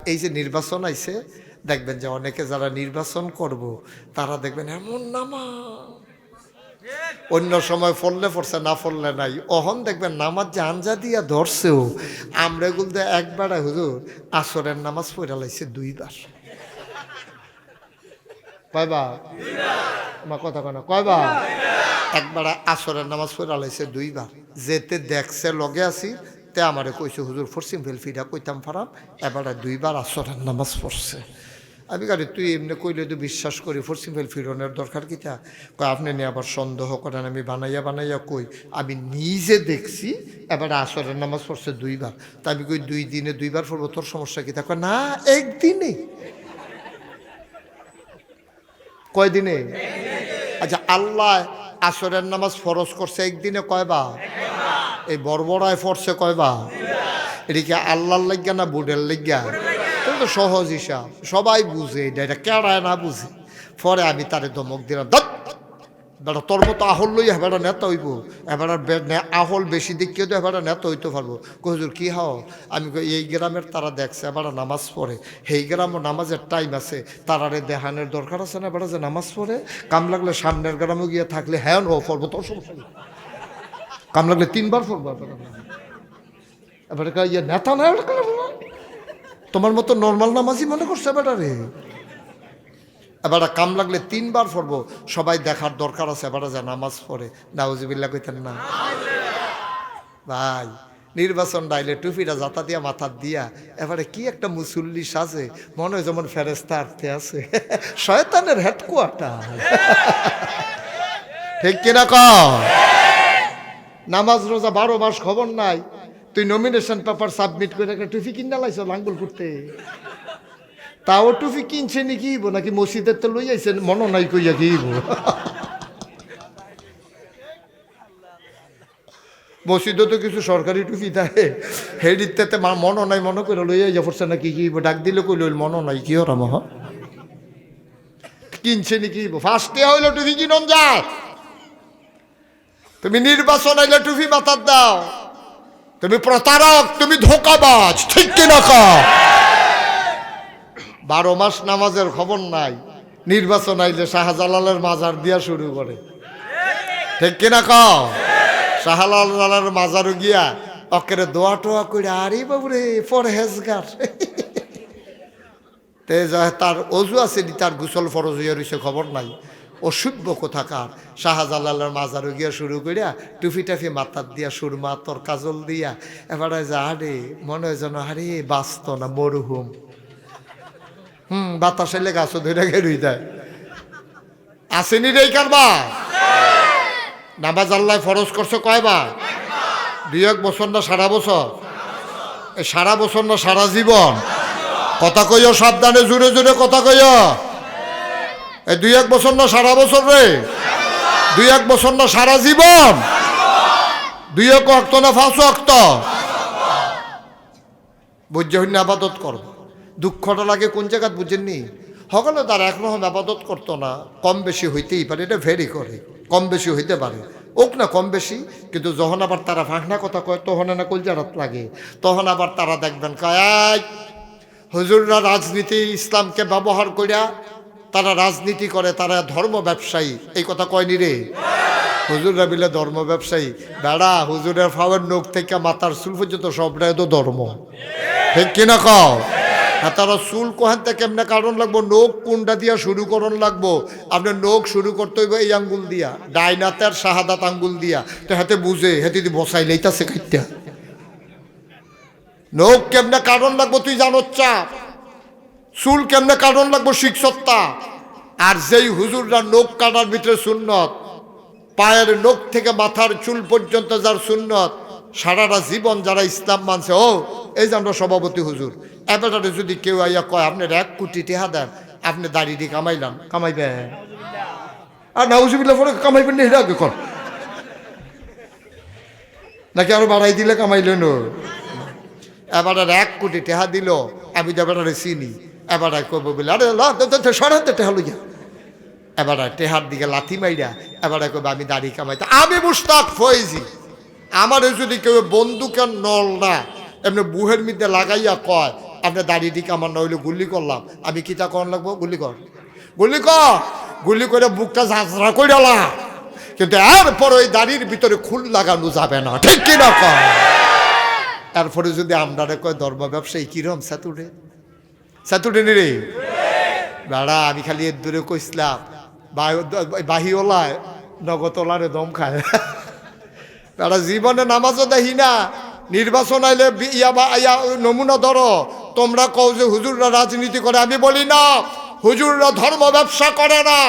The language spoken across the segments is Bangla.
এই যে নির্বাচন আইছে, দেখবেন যে অনেকে যারা নির্বাচন করব তারা দেখবেন এমন নামাজ, অন্য সময় ফললে পড়ছে না ফললে নাই, অহন দেখবেন নামাজ যে আঞ্জা দিয়া ধরছেও আমরা এগুলো একবার হুজুর আসরের নামাজ পড়া লাইছে 2 বার। কয়বার? আমার কথা কেন কয়বার? একবার আসরের নামাজ পড়া লাইছে 2 বার। যেতে দেখছে লগে আছি তে আমারে কইছে হুজুর ফরসিম ফেলফিটা কইতাম ফারাম, এবার 2 বার আসরের নামাজ পড়ছে। আমি গাড়ি তুই এমনি কইলে তো বিশ্বাস করি ফরসিম ফিরনের দরকার কিটা? কয় আপনি নিয়ে আবার সন্দেহ করেন, আমি বানাইয়া বানাইয়া কই আমি নিজে দেখছি এবার আসরের নামাজ পড়ছে 2 বার। তা আমি কই 2 দিনে 2 বার পড়বো, তোর সমস্যা কি? তা কয় না, একদিনে। কয় দিনে? আচ্ছা, আল্লাহ আসরের নামাজ ফরজ করছে একদিনে কয়বার? এই বড়বড়ায় পড়ছে কয়বার? এটা কি আল্লাহর লাগিয়া না বুডের লাগিয়া? তো সহজ হিসাব, সবাই বুঝে এটা, এটা কেড়ায় না বুঝে। পরে আমি তারে ধমক দিলাম, বেটা তোর মতো আহল লইয়া বেটা নেতা হইব, এবার আহল বেশি দেখিয়ে তো এবার নেতা হইতে পারবো। হুজুর কি হও? আমি এই গ্রামের তারা দেখছে এবার নামাজ পড়ে, সেই গ্রামও নামাজের টাইম আছে, তারারে দেহানের দরকার আছে না বেটা যে নামাজ পড়ে। কাম লাগলে সামনের গ্রামে গিয়ে থাকলে হ্যাঁ ও পড়বো, তোর সমস্যা নেই। কাম লাগলে 3 বার পড়বো। এবার ইয়ে নেতা না, তোমার মতো নর্মাল নামাজই মনে করছে বেটা রে। এবার কাম লাগলে 3 বার পড়বো, সবাই দেখার দরকার আছে এবার যা নামাজ পড়ে। নাউজুবিল্লাহ কইতেন না ভাই? নির্বাচন ডাইলে টুপিটা জাতা দিয়া মাথার দিয়া এবারে কি একটা মুসল্লি সাজে, মনে হয় যেমন ফেরেস্তা আর্থে আছে, শয়তানের হেডকোয়ার্টার। ঠিক কিনা ক? নামাজ রোজা 12 মাস খবর নাই, তুই নমিনেশন পেপার সাবমিট করে একটা টুপি কিনা লাইছ লাঙ্গুল করতে। তাও টুপি কিনছে নি কিব নাকি মসজিদের তো লই আইছেন মনে নাই কইয়া কিব? মসজিদে তো কিছু সরকারি টুপি থাকে, হেডিতে মনে নাই মনে করে লই আইয়া পড়ছে নাকি কিব, ডাক দিলে কই লইল মনে নাই কি ওরা মহ কিনছে নি কিব। ফার্স্টে হইল টুপি কিনন যায়, তুমি নির্বাচন আইলে টুপি মাথার দাও, তুমি প্রতারক, তুমি ধোকাবাজ। ঠিক কিনা ক? 12 মাস নামাজের খবর নাই, নির্বাচন আইলে শাহজালালের মাজার দিয়া শুরু করে। ঠিক কিনা ক? শাহজালালের মাজারও গিয়া অকেরে দোয়া টোয়া করে, আরে বাবুরে পরহেজগার। তে তার অজু আছে নি, তার গোসল ফরজ হইয়া রয়েছে খবর নাই, অসভ্য কোথাকার। শাহজালালের মাজারও গিয়া শুরু করিয়া টুফি টাফি মাথার দিয়া সুরমা তোর কাজল দিয়া এবারে যা আরে মনে হয় যেন আরে বাঁচত না, মরহুম। বাতাস এলে গাছ ধরে গেরুই দেয়। আসেনি রে কারবা? নামাজ আল্লাহ ফরজ করছে কয়বার? 2-1 বছর না সারা বছর? সারা বছর না সারা জীবন? কথা কইও সাবধানে, জোরে জোরে কথা কইও। এই 2-1 বছর না সারা বছর রে? 2-1 বছর না সারা জীবন? 2-1 ওয়াক্ত না 5 ওয়াক্ত? বুঝে হইনি আবাদত করব। দুঃখটা লাগে কোন জায়গায় বুঝেননি? সকলে তার একরকম আবাদত করতো না, কম বেশি হইতেই পারে, এটা ভেরি করে, কম বেশি হইতে পারে, ওক না কম বেশি। কিন্তু যখন আবার তারা ফাঁকনা কথা কয় তখন না কলজারাত লাগে, তখন আবার তারা দেখবেন কয় হুজুররা রাজনীতি ইসলামকে ব্যবহার করিয়া তারা রাজনীতি করে, তারা ধর্ম ব্যবসায়ী। এই কথা কয়নি রে? হুজুররা বিলে ধর্ম ব্যবসায়ী বেড়া, হুজুরের ফাওয়ার নখ থেকে মাথার চুল পর্যন্ত সবটাই তো ধর্ম। ঠিক কিনা কও? হ্যাঁ, তারা চুল কোহান থেকে কেমনে কারণ লাগবো, নখ কোনটা দিয়া শুরু করণ লাগবো? আপনার নখ শুরু করতে হইব এই আঙ্গুল দিয়া, ডাইনাতের শাহাদাত আঙ্গুল দিয়া, তো হাতে বুঝে হেতে দি বসাই লইতাছে খাইতা। নখ কেমনে কারণ লাগবো তুই জানো? চাপ চুল কেমনে কারণ লাগবো শিখসত্তা। আর যেই হুজুররা নখ কাটার ভিতরে সুন্নত, পায়ের নখ থেকে মাথার চুল পর্যন্ত যার সুন্নত, সারাটা জীবন যারা ইসলাম মানছে, ও এই যে আমরা সভাপতি হুজুর, এবারে যদি কেউ আইয়া কয় আপনার 1 কোটি টাকা দেন, আপনি দাড়ি দিয়ে কামাইলাম, কামাইবেন? আর নাউজুবিল্লাহ পরে কামাইবেন না, এটা আগে কর নাকি আরো বাড়াই দিলে কামাইলেন? এবারে 1 কোটি টাকা দিল, আমি তো এবারে চিনি, এবারে কবো বলে আরে সরাতে টেহা লইয়া, এবারে টেহার দিকে লাথি মাইরা এবারে কবে আমি দাড়ি কামাইতে। আমি মুশতাক ফয়েজি, আমার যদি কেউ বন্দুকের নলটা এমনি বুহের মধ্যে লাগাইয়া কয় আপনার দাড়ি দিকে আমার নইলে গুলি করলাম, আমি কিতা কর লাগবো? গুলি কর, গুলি করে বুকটা ঝাঁঝরা করে ডালা, কিন্তু এরপর ওই দাড়ির ভিতরে খুল লাগানো যাবে না, ঠিক কিনা কয়? এরপরে যদি আমরা কয় ধর্ম ব্যবসায়ী কিরম সাতুড়ে রে বেড়া, আমি খালি এর দূরে কইসলাম বাহিওলায় নগতলারে দম খায় বেড়া, জীবনে নামাজও দেখি না, নির্বাচন আইলে ইয়া নমুনা ধরো, তোমরা কও যে হুজুররা রাজনীতি করে, আমি বলি না, হুজুররা ধর্ম ব্যবসা করে না।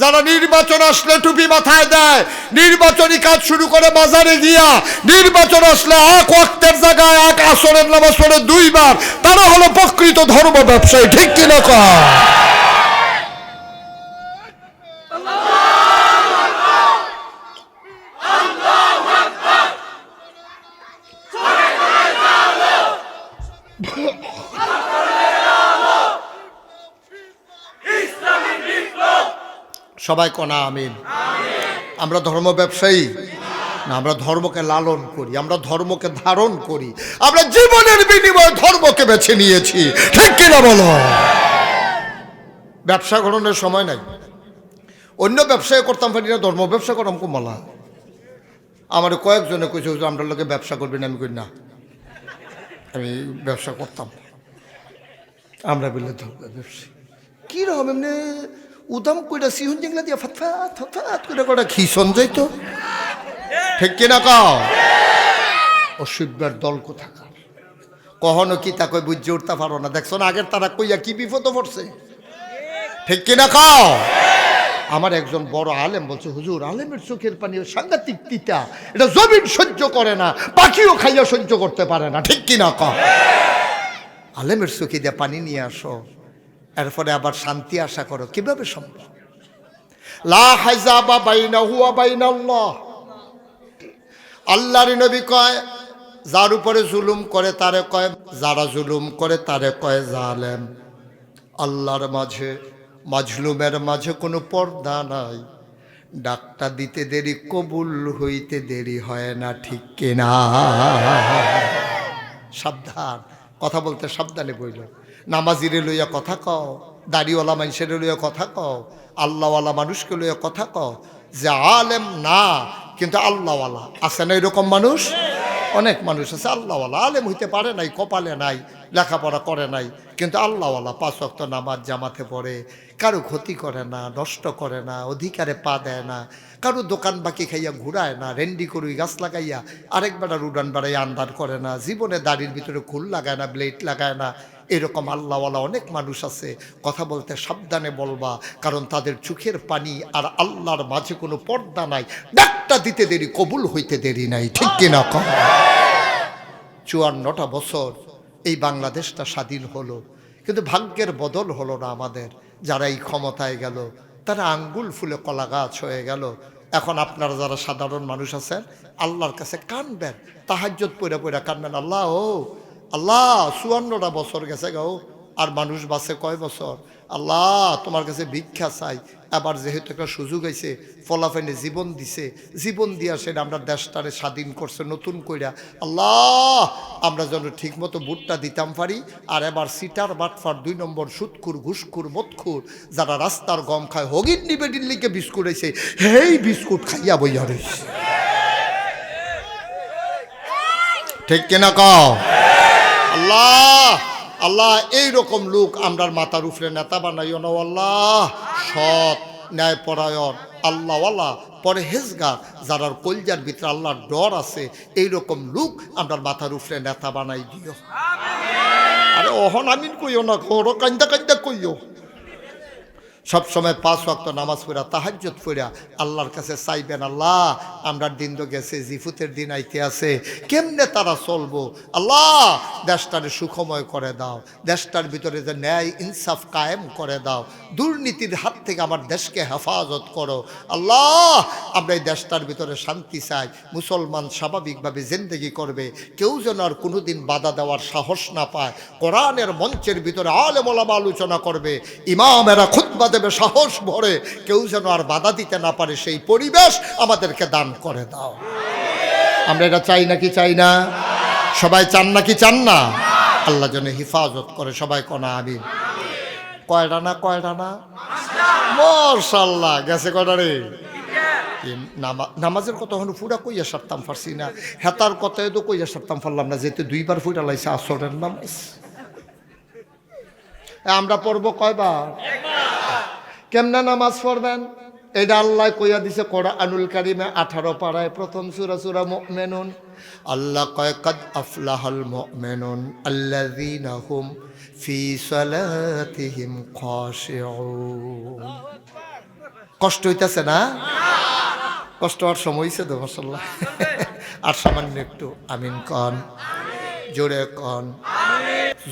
যারা নির্বাচন আসলে টুপি মাথায় দেয়, নির্বাচনী কাজ শুরু করে বাজারে গিয়া, নির্বাচন আসলে এক ওয়াক্তের জায়গায় এক আসরের নামাজ পড়ে 2 বার, তারা হলো প্রকৃত ধর্ম ব্যবসায়ী, ঠিক কিনা কয়? সবাই কনা আমিন। আমরা ধর্ম ব্যবসায়ী না, আমরা ধর্মকে লালন করি, আমরা ধর্মকে ধারণ করি, আমরা জীবনের বিনিময়ে ধর্মকে বেছে নিয়েছি, ঠিক কিনা বলো? ব্যবসা করানোর সময় নাই, অন্য ব্যবসায় করতাম পারি না, ধর্ম ব্যবসা করতাম কুমলা। আমার কয়েকজনে কইছে আমরা লোকে ব্যবসা করবেন, আমি কই না, আমি ব্যবসা করতাম। আমরা বললে ধর্ম ব্যবসায়ী কিরকম এমনি উদাম কইরা সিহুন জেংলা দিয়া ফাতফাত ফাতফাত করে কটা খিসন যাইতো, ঠিক কিনা কাও? অসভ্যের দল কোথাকার, কখনো কি তা কই বুঝে উঠতে পারো না, দেখছো না আগের তারা কইয়া কি বিপদ পড়ছে, ঠিক কিনা কাও? আমার একজন বড় আলেম বলছে, হুজুর আলেমের চোখের পানি সাংঘাতিক তিতা, এটা জমিন সহ্য করে না, পাখিও খাইয়া সহ্য করতে পারে না, ঠিক কিনা কাও? আলেমের চোখে দিয়ে পানি নিয়ে আসো, এরপরে আবার শান্তি আশা করো, কিভাবে সম্ভব? লা হাজাবা বাইনাহু ওয়া বাইনাল্লাহ। আল্লাহর নবী কয়, যার উপরে জুলুম করে তারে কয়, যারা জুলুম করে তারে কয় জালেম। আল্লাহর মাঝে মাজলুমের মাঝে কোনো পর্দা নাই, ডাকটা দিতে দেরি কবুল হইতে দেরি হয় না, ঠিক কিনা? সাবধান, কথা বলতে সাবধানে বইল। নামাজিরে লইয়া কথা কও, দাড়িওয়ালা মানুষের লইয়া কথা কও, আল্লাহওয়ালা মানুষকে লইয়া কথা কও, যে আলেম না কিন্তু আল্লাহওয়ালা আছে না, এরকম মানুষ অনেক মানুষ আছে। আল্লাহওয়ালা আলেম হইতে পারে নাই, কপালে নাই, লেখাপড়া করে নাই, কিন্তু আল্লাহওয়ালা 5 ওয়াক্ত নামাজ জামাতে পড়ে, কারো ক্ষতি করে না, নষ্ট করে না, অধিকারে পা দেয় না, কারো দোকান বাকি খাইয়া ঘুরায় না, রেন্ডি করুই গাছ লাগাইয়া আরেক বেড়ার উড়ান বেড়াইয়া আন্দার করে না, জীবনে দাড়ির ভিতরে খুল লাগায় না, ব্লেড লাগায় না, এরকম আল্লাহওয়ালা অনেক মানুষ আছে। কথা বলতে সাবধানে বলবা, কারণ তাদের চোখের পানি আর আল্লাহর মাঝে কোনো পর্দা নাই, ডাকটা দিতে দেরি কবুল হইতে দেরি নাই, ঠিক কিনা? 54টা বছর এই বাংলাদেশটা স্বাধীন হলো, কিন্তু ভাগ্যের বদল হলো না আমাদের। যারা এই ক্ষমতায় গেল তারা আঙ্গুল ফুলে কলা গাছ হয়ে গেল। এখন আপনারা যারা সাধারণ মানুষ আছেন, আল্লাহর কাছে কানবেন, তাহাজ্জুদ পড়ে পড়ে কানবেন, আল্লাহ ও আল্লাহ 54টা বছর গেছে গো, আর মানুষ বাঁচে কয় বছর? আল্লাহ তোমার কাছে ভিক্ষা চাই, আবার যেহেতু একটা সুযোগ হয়েছে, ফলাফেনে জীবন দিছে, জীবন দিয়া সেটা আমরা দেশটারে স্বাধীন করছে নতুন কইরা, আল্লাহ আমরা যেন ঠিকমতো ভোটটা দিতাম পারি। আর এবার সিটার বাটফার 2 নম্বর সুদখুর ঘুষখুর মদখুর যারা রাস্তার গম খায়, হগির নিবে দিল্লিকে বিস্কুট হয়েছে, হেই বিস্কুট খাইয়া বইয়া রয়েছে, ঠিক কিনা কও? আল্লাহ আল্লাহ এইরকম লোক আমরার মাথার উপরে নেতা বানাইও না আল্লাহ। সৎ ন্যায়পরায়ণ আল্লাহওয়ালা পরহেজগার যারার কলজার ভিতরে আল্লাহর ডর আছে, এইরকম লোক আমরার মাথার উপরে নেতা বানাই দিও। আরে ওহন আমিন কইও না, ওরও কান্দা কান্দা কইও। সবসময় 5 ওয়াক্ত নামাজ পড়া, তাহাজ্জুদ পড়া আল্লাহর কাছে চাইবেন, আল্লাহ আমরার দিন তো গেছে, জিফুতের দিন আইতে আছে, কেমনে তারা চলবো? আল্লাহ দেশটারে সুখময় করে দাও, দেশটার ভিতরে যে ন্যায় ইনসাফ কায়েম করে দাও, দুর্নীতির হাত থেকে আমার দেশকে হেফাজত করো। আল্লাহ আমরা এই দেশটার ভিতরে শান্তি চাই, মুসলমান স্বাভাবিকভাবে জিন্দেগি করবে, কেউ যেন আর কোনোদিন বাধা দেওয়ার সাহস না পায়। কোরআনের মঞ্চের ভিতরে আলেম ওলামা আলোচনা করবে, ইমামেরা খুতবা দেবে সাহস ভরে, কেউ যেন আর বাধা দিতে না পারে, সেই পরিবেশ আমাদেরকে দান করে দাও। আমরা এটা চাই নাকি চাই না? সবাই চান নাকি চান না? আল্লাহ যেন হেফাজত করে, সবাই কনা আমিন। কয়টা না কয়টা না? মাশাআল্লাহ, গেছে কয়টা রে? নামাজের কথা হলো পুরা কইয়া সারতাম পারছি না, হেতার কথায় তো কইয়া সারতাম পারলাম না, যেহেতু দুইবার ফুটা লাইছে আসরের নামাজ। আমরা পড়ব কয়বার? কেমনে নামাজ পড়বেন এটা আল্লাহ কইয়া দিছে কোরআনুল কারিমে 18 পারায় প্রথম সূরা সূরা মুমিনুন। আল্লাহ কয় কাদ আফলাহাল মুমিনুন আল্লাযীনা হুম ফি সালাতিহিম খাশিউন। কষ্ট হইতাছে না? কষ্ট হওয়ার সময় হয়েছে তো মাশাআল্লাহ। আর সামান্য একটু আমিন কন, জোরে কন।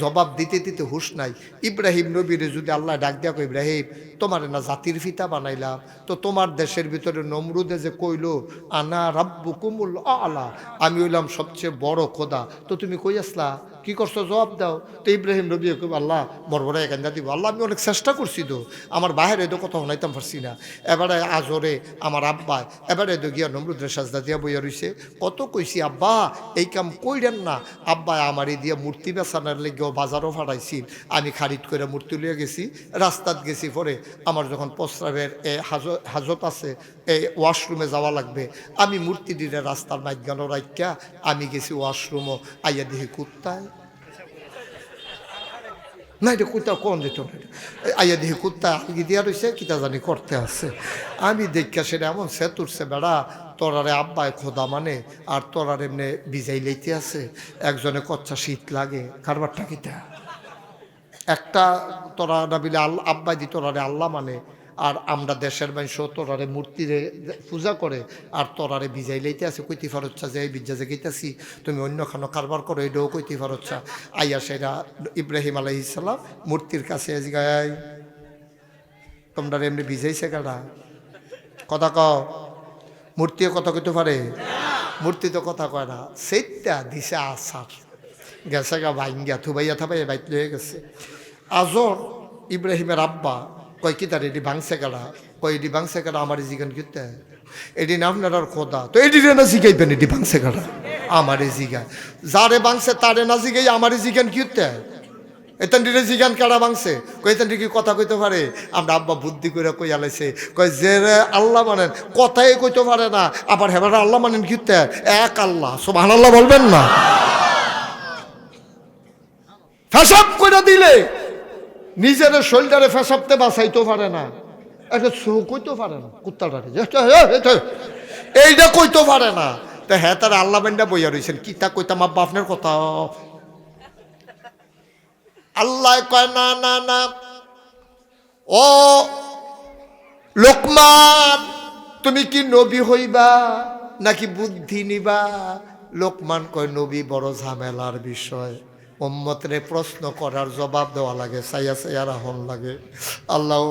জবাব দিতে দিতে হুশ নাই। ইব্রাহিম নবীরে যদি আল্লাহ ডাক দিয়া কই, ইব্রাহিম তোমার না জাতির ফিতা বানাইলাম, তো তোমার দেশের ভিতরে নমরুদে যে কইলো আনা রাব্বুকুমুল আলা, আমি হইলাম সবচেয়ে বড় খোদা, তো তুমি কই আসলা, কি করছো জবাব দাও। তো ইব্রাহিম নবী কই, আল্লাহ বড় এখানটা দিব, আল্লাহ আমি অনেক চেষ্টা করছি তো, আমার বাহিরে তো কথা শোনাইতাম পারছি না। এবারে আজরে আমার আব্বা এবারে তো গিয়া নমরুদের সাজদা দিয়া বইয়া রইছে, কত কইছি আব্বা এই কাম কইরেন না, আব্বা আমার এই দিয়া মূর্তি বেচানোর লেগেও বাজারও ফাটাইছি, আমি খারিদ করে মূর্তি লিয়ে গেছি, রাস্তাত গেছি, পরে আমার যখন প্রস্রাবের হাজত আছে, এই ওয়াশরুমে যাওয়া লাগবে, আমি মূর্তি দিলে রাস্তার মাইগানো রাখিয়া আমি গেছি ওয়াশরুমও, আইয়া দেখি কুত্তায় না, এটা কুত্তা কোন দিত না, আইয়া দেখি কুত্তা আলগি দিয়া রয়েছে, কিতা জানি করতে আছে। আমি দেখা সেটা এমন সে তুরছে, বেড়া তোরারে আব্বায় খোদা মানে আর তোরার এমনি বিজাই লইতে আছে, একজনে কচ্ছা শীত লাগে, কারবারটা কিতা একটা তোরা না বিলে আব্বাই দি তোরারে আল্লাহ মানে, আর আমরা দেশের মানুষ তোরারে মূর্তিরে পূজা করে, আর তোরারে বিজাই লইতে আছে, কইতে পারচ্ছা যে এই বিজ্জা যে গেইতাছি তুমি অন্যখানো কারবার করো, এটাও কইতে পারচ্ছা। আইয়া সেটা ইব্রাহিম আলাইহিস সালাম মূর্তির কাছে গায়, তোমরা এমনি বিজাইছে কারা, কথা কও। মূর্তিও কথা কইতে পারে? মূর্তি তো কথা কয় না, সেইটা দিছে আসার গেছে গা ভাইঙ্গা থুবাইয়া থাবাইয়া বাইত লয়ে গেছে। আজর ইব্রাহিমের আব্বা কয় কি তার এটি ভাঙছে কারা, কয় এটি ভাঙছে কারা আমার জিগান কিতে, এটি না আপনার আর খোদা, তো এটি না জিগাইবেন, এটি ভাঙছে কারা আমারে জিগায়, যারে ভাঙছে তারে না জিগাই আমারে জিগান কিতে, এতান ডিরে জিগান কারা ভাঙছে, কই এতান কি কথা কইতে পারে? আমরা আব্বা বুদ্ধি করে কই আলাইছে, কয় যে আল্লাহ মানেন কথাই কইতে পারে না, আবার হেবারা আল্লাহ মানেন কিতে, এক আল্লাহ, সুবহানাল্লাহ বলবেন না। ফেসাব করে দিলে নিজের শরীরটারে ফেসাবতে বাঁচাইতেও পারে না, একটা কইতেও পারে না, কুত্তাটারে এইটা কইতেও পারে না। তা হ্যাঁ তারা আল্লাহ বেন্ডা বইয়া রয়েছেন, কি তা কইতাম আব্বা আপনার কথা। আল্লাহ কয় না না না, ও লোকমান তুমি কি নবী হইবা নাকি বুদ্ধি নিবা? লোকমান কয় নবী বড় ঝামেলার বিষয়, উম্মতরে প্রশ্ন করার জবাব দেওয়া লাগে, সাইয়া সাইয়া রাহন লাগে। আল্লাহ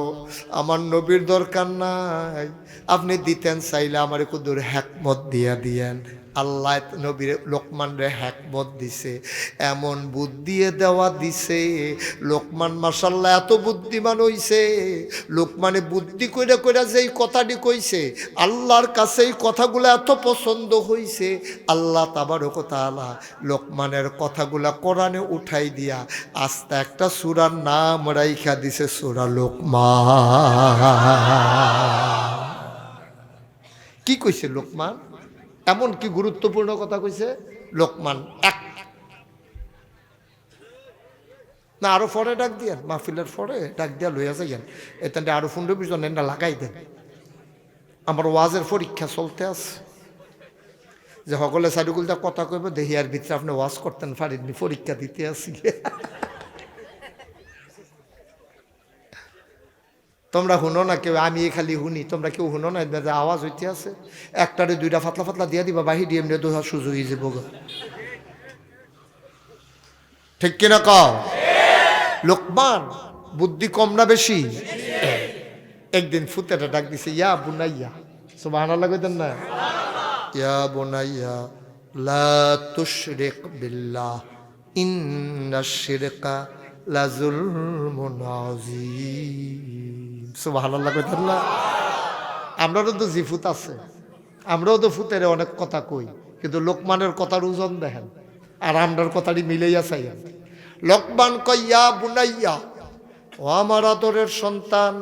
আমার নবীর দরকার নাই, আপনি দিতেন চাইলে আমার কুদুর হ্যাকমত দিয়া দিয়েন। আল্লাহ নবীর লোকমান রে হ্যাকমত দিছে, এমন বুদ্ধিয়ে দেওয়া দিছে, লোকমান মাশাআল্লাহ এত বুদ্ধিমান হইছে। লোকমানে বুদ্ধি কইরা কইরা যেই কথাটি কইছে, আল্লাহর কাছে এই কথাগুলো এত পছন্দ হইছে, আল্লাহ তাবারক ওয়া তাআলা লোকমানের কথাগুলা কোরআনে উঠাই দিয়া আস্তে একটা সূরার নাম রাইখা দিছে, সূরা লোকমান। কি কইছে লোকমান? এমন কি গুরুত্বপূর্ণ কথা কইছে লোকমান। এক না আরো পরে ডাক দিয়েন, মাহফিলের পরে ডাক দিয়া লইয়া যাইয়েন, এতে আরো 15-20 জন এন্ডা লাগাই দেন। আমার ওয়াজের পরীক্ষা চলতে আছে, যে সকলে সাইডুকুলটা কথা কইব, দেখি আর ভিতরে আপনি ওয়াজ করতেন পারেননি, পরীক্ষা দিতে আসি। তোমরা শুনো না কেউ, আমি খালি শুনি, তোমরা কেউ শুনো না, আওয়াজ হইতে আছে। একটারে দুইটা ফাতলা ফাতলা দিয়া দিবা, বাহি দিয়ে এমনি দোহা সুযোগ হয়ে যাবো। ঠিক কিনা কও? লোকমান বুদ্ধি কম না বেশি? একদিন ফুতেটা ডাক দিছে, ইয়া বুনাইয়া, সুবহানাল্লাহ কইতেন না, ইয়া বুনাইয়া লা তুশরিক বিল্লাহ ইন্নাশ শিরকা লাযুলমুন আযীম। সুবহানাল্লাহ কইতেন না? আমরাও তো জিফুত আছে, আমরাও তো ফুতের অনেক কথা কই, কিন্তু লোকমানের কথার ওজন দেখেন আর আমরার কথাটি মিলেইয়া চাইয়েন। লোকমান কয় ইয়া বুনাইয়া, ও আমার আদরের সন্তান,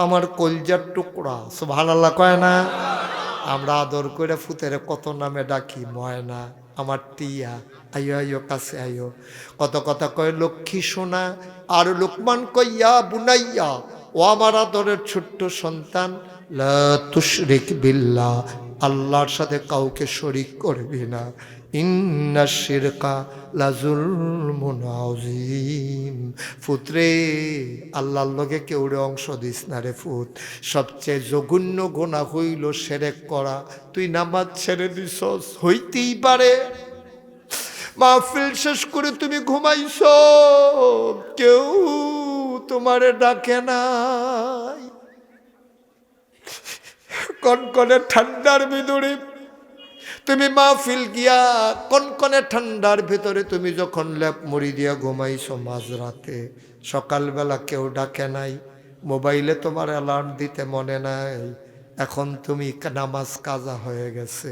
আমার কলজার টুকরা। সুবহানাল্লাহ কয় না? আমরা আদর করে ফুতেরে কত নামে ডাকি, ময়না, আমার টিয়া, আয়ো আয়ো কাছে আয়ো, কত কথা কয় লক্ষ্মী সোনা। আর লোকমান কয় ইয়া বুনাইয়া, ও আমার আদরের ছোট্ট সন্তান, লা তুশরিক বিল্লাহ, আল্লাহর সাথে কাউকে শরিক করবি না, ইন্না শিরকা লাজুলমুন আযীম। ফুতরে, আল্লাহর লগে কেউরে অংশ দিস না রে ফুত, সবচেয়ে জঘন্য গুনাহ হইল শিরক করা। তুই নামাজ ছেড়ে দিছস, হইতেই পারে মাহফিল শেষ করে তুমি ঘুমাইছো, কেউ তোমারে ডাকে নাই, কনকনে ঠান্ডার ভিতরে তুমি মাহফিল গিয়া, কনকনে ঠান্ডার ভিতরে তুমি যখন লেপ মুড়ি দিয়া ঘুমাইছো মাঝরাতে, সকালবেলা কেউ ডাকে নাই, মোবাইলে তোমার অ্যালার্ম দিতে মনে নাই, এখন তুমি নামাজ কাজা হয়ে গেছে,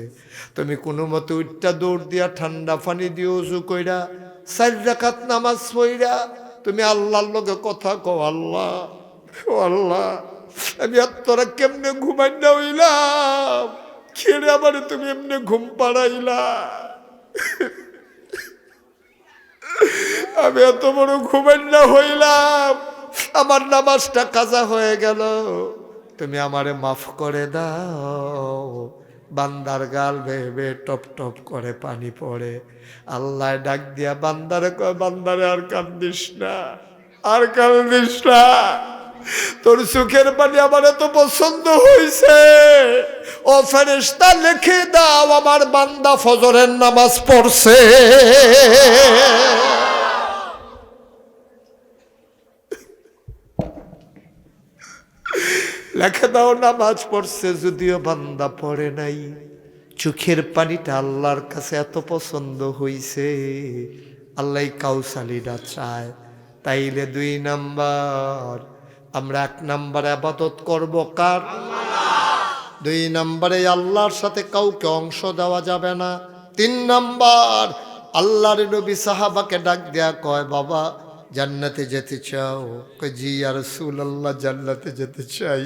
তুমি কোনো মতে উঠটা দৌড় দিয়া ঠান্ডা পানি দিয়ে উজু কইরা 4 রাকাত নামাজ পড়া তুমি আল্লাহর লগে কথা কও, আল্লাহ ও আল্লাহ, আমি আর তোরা কেমনে ঘুমাই না হইলাম, খেয়ে আবার তুমি এমনি ঘুম পাড়াইলা, আমি এত বড় ঘুমাই না হইলাম, আমার নামাজটা কাজা হয়ে গেল, তুমি আমারে মাফ করে দাও। বান্দার গাল ভেবে টপ টপ করে পানি পড়ে, আল্লাহ ডাক দিয়া বান্দারে কয়, বান্দারে আর কান্দিস না, আর কান্দিস না, তোর সুখের পানি আমার এত পছন্দ হয়েছে, ও ফেরেশতা লিখে দাও আমার বান্দা ফজরের নামাজ পড়ছে। লেখে দাও নামাজ পড়ছে, যদিও বান্দা পড়ে নাই, চোখের পানিটা আল্লাহর কাছে এত পছন্দ হইছে, আল্লাহ কাউসালিটা চায়। তাইলে 2 নাম্বার, আমরা 1 নাম্বার ইবাদত করব কার? 2 নাম্বারে আল্লাহর সাথে কাউকে অংশ দেওয়া যাবে না। 3 নাম্বার, আল্লাহর নবী সাহাবাকে ডাক দেয়া কয়, বাবা জান্নাতে যেতে চাও? কয় জি ইয়া রাসূলুল্লাহ, জান্নাতে যেতে চাই।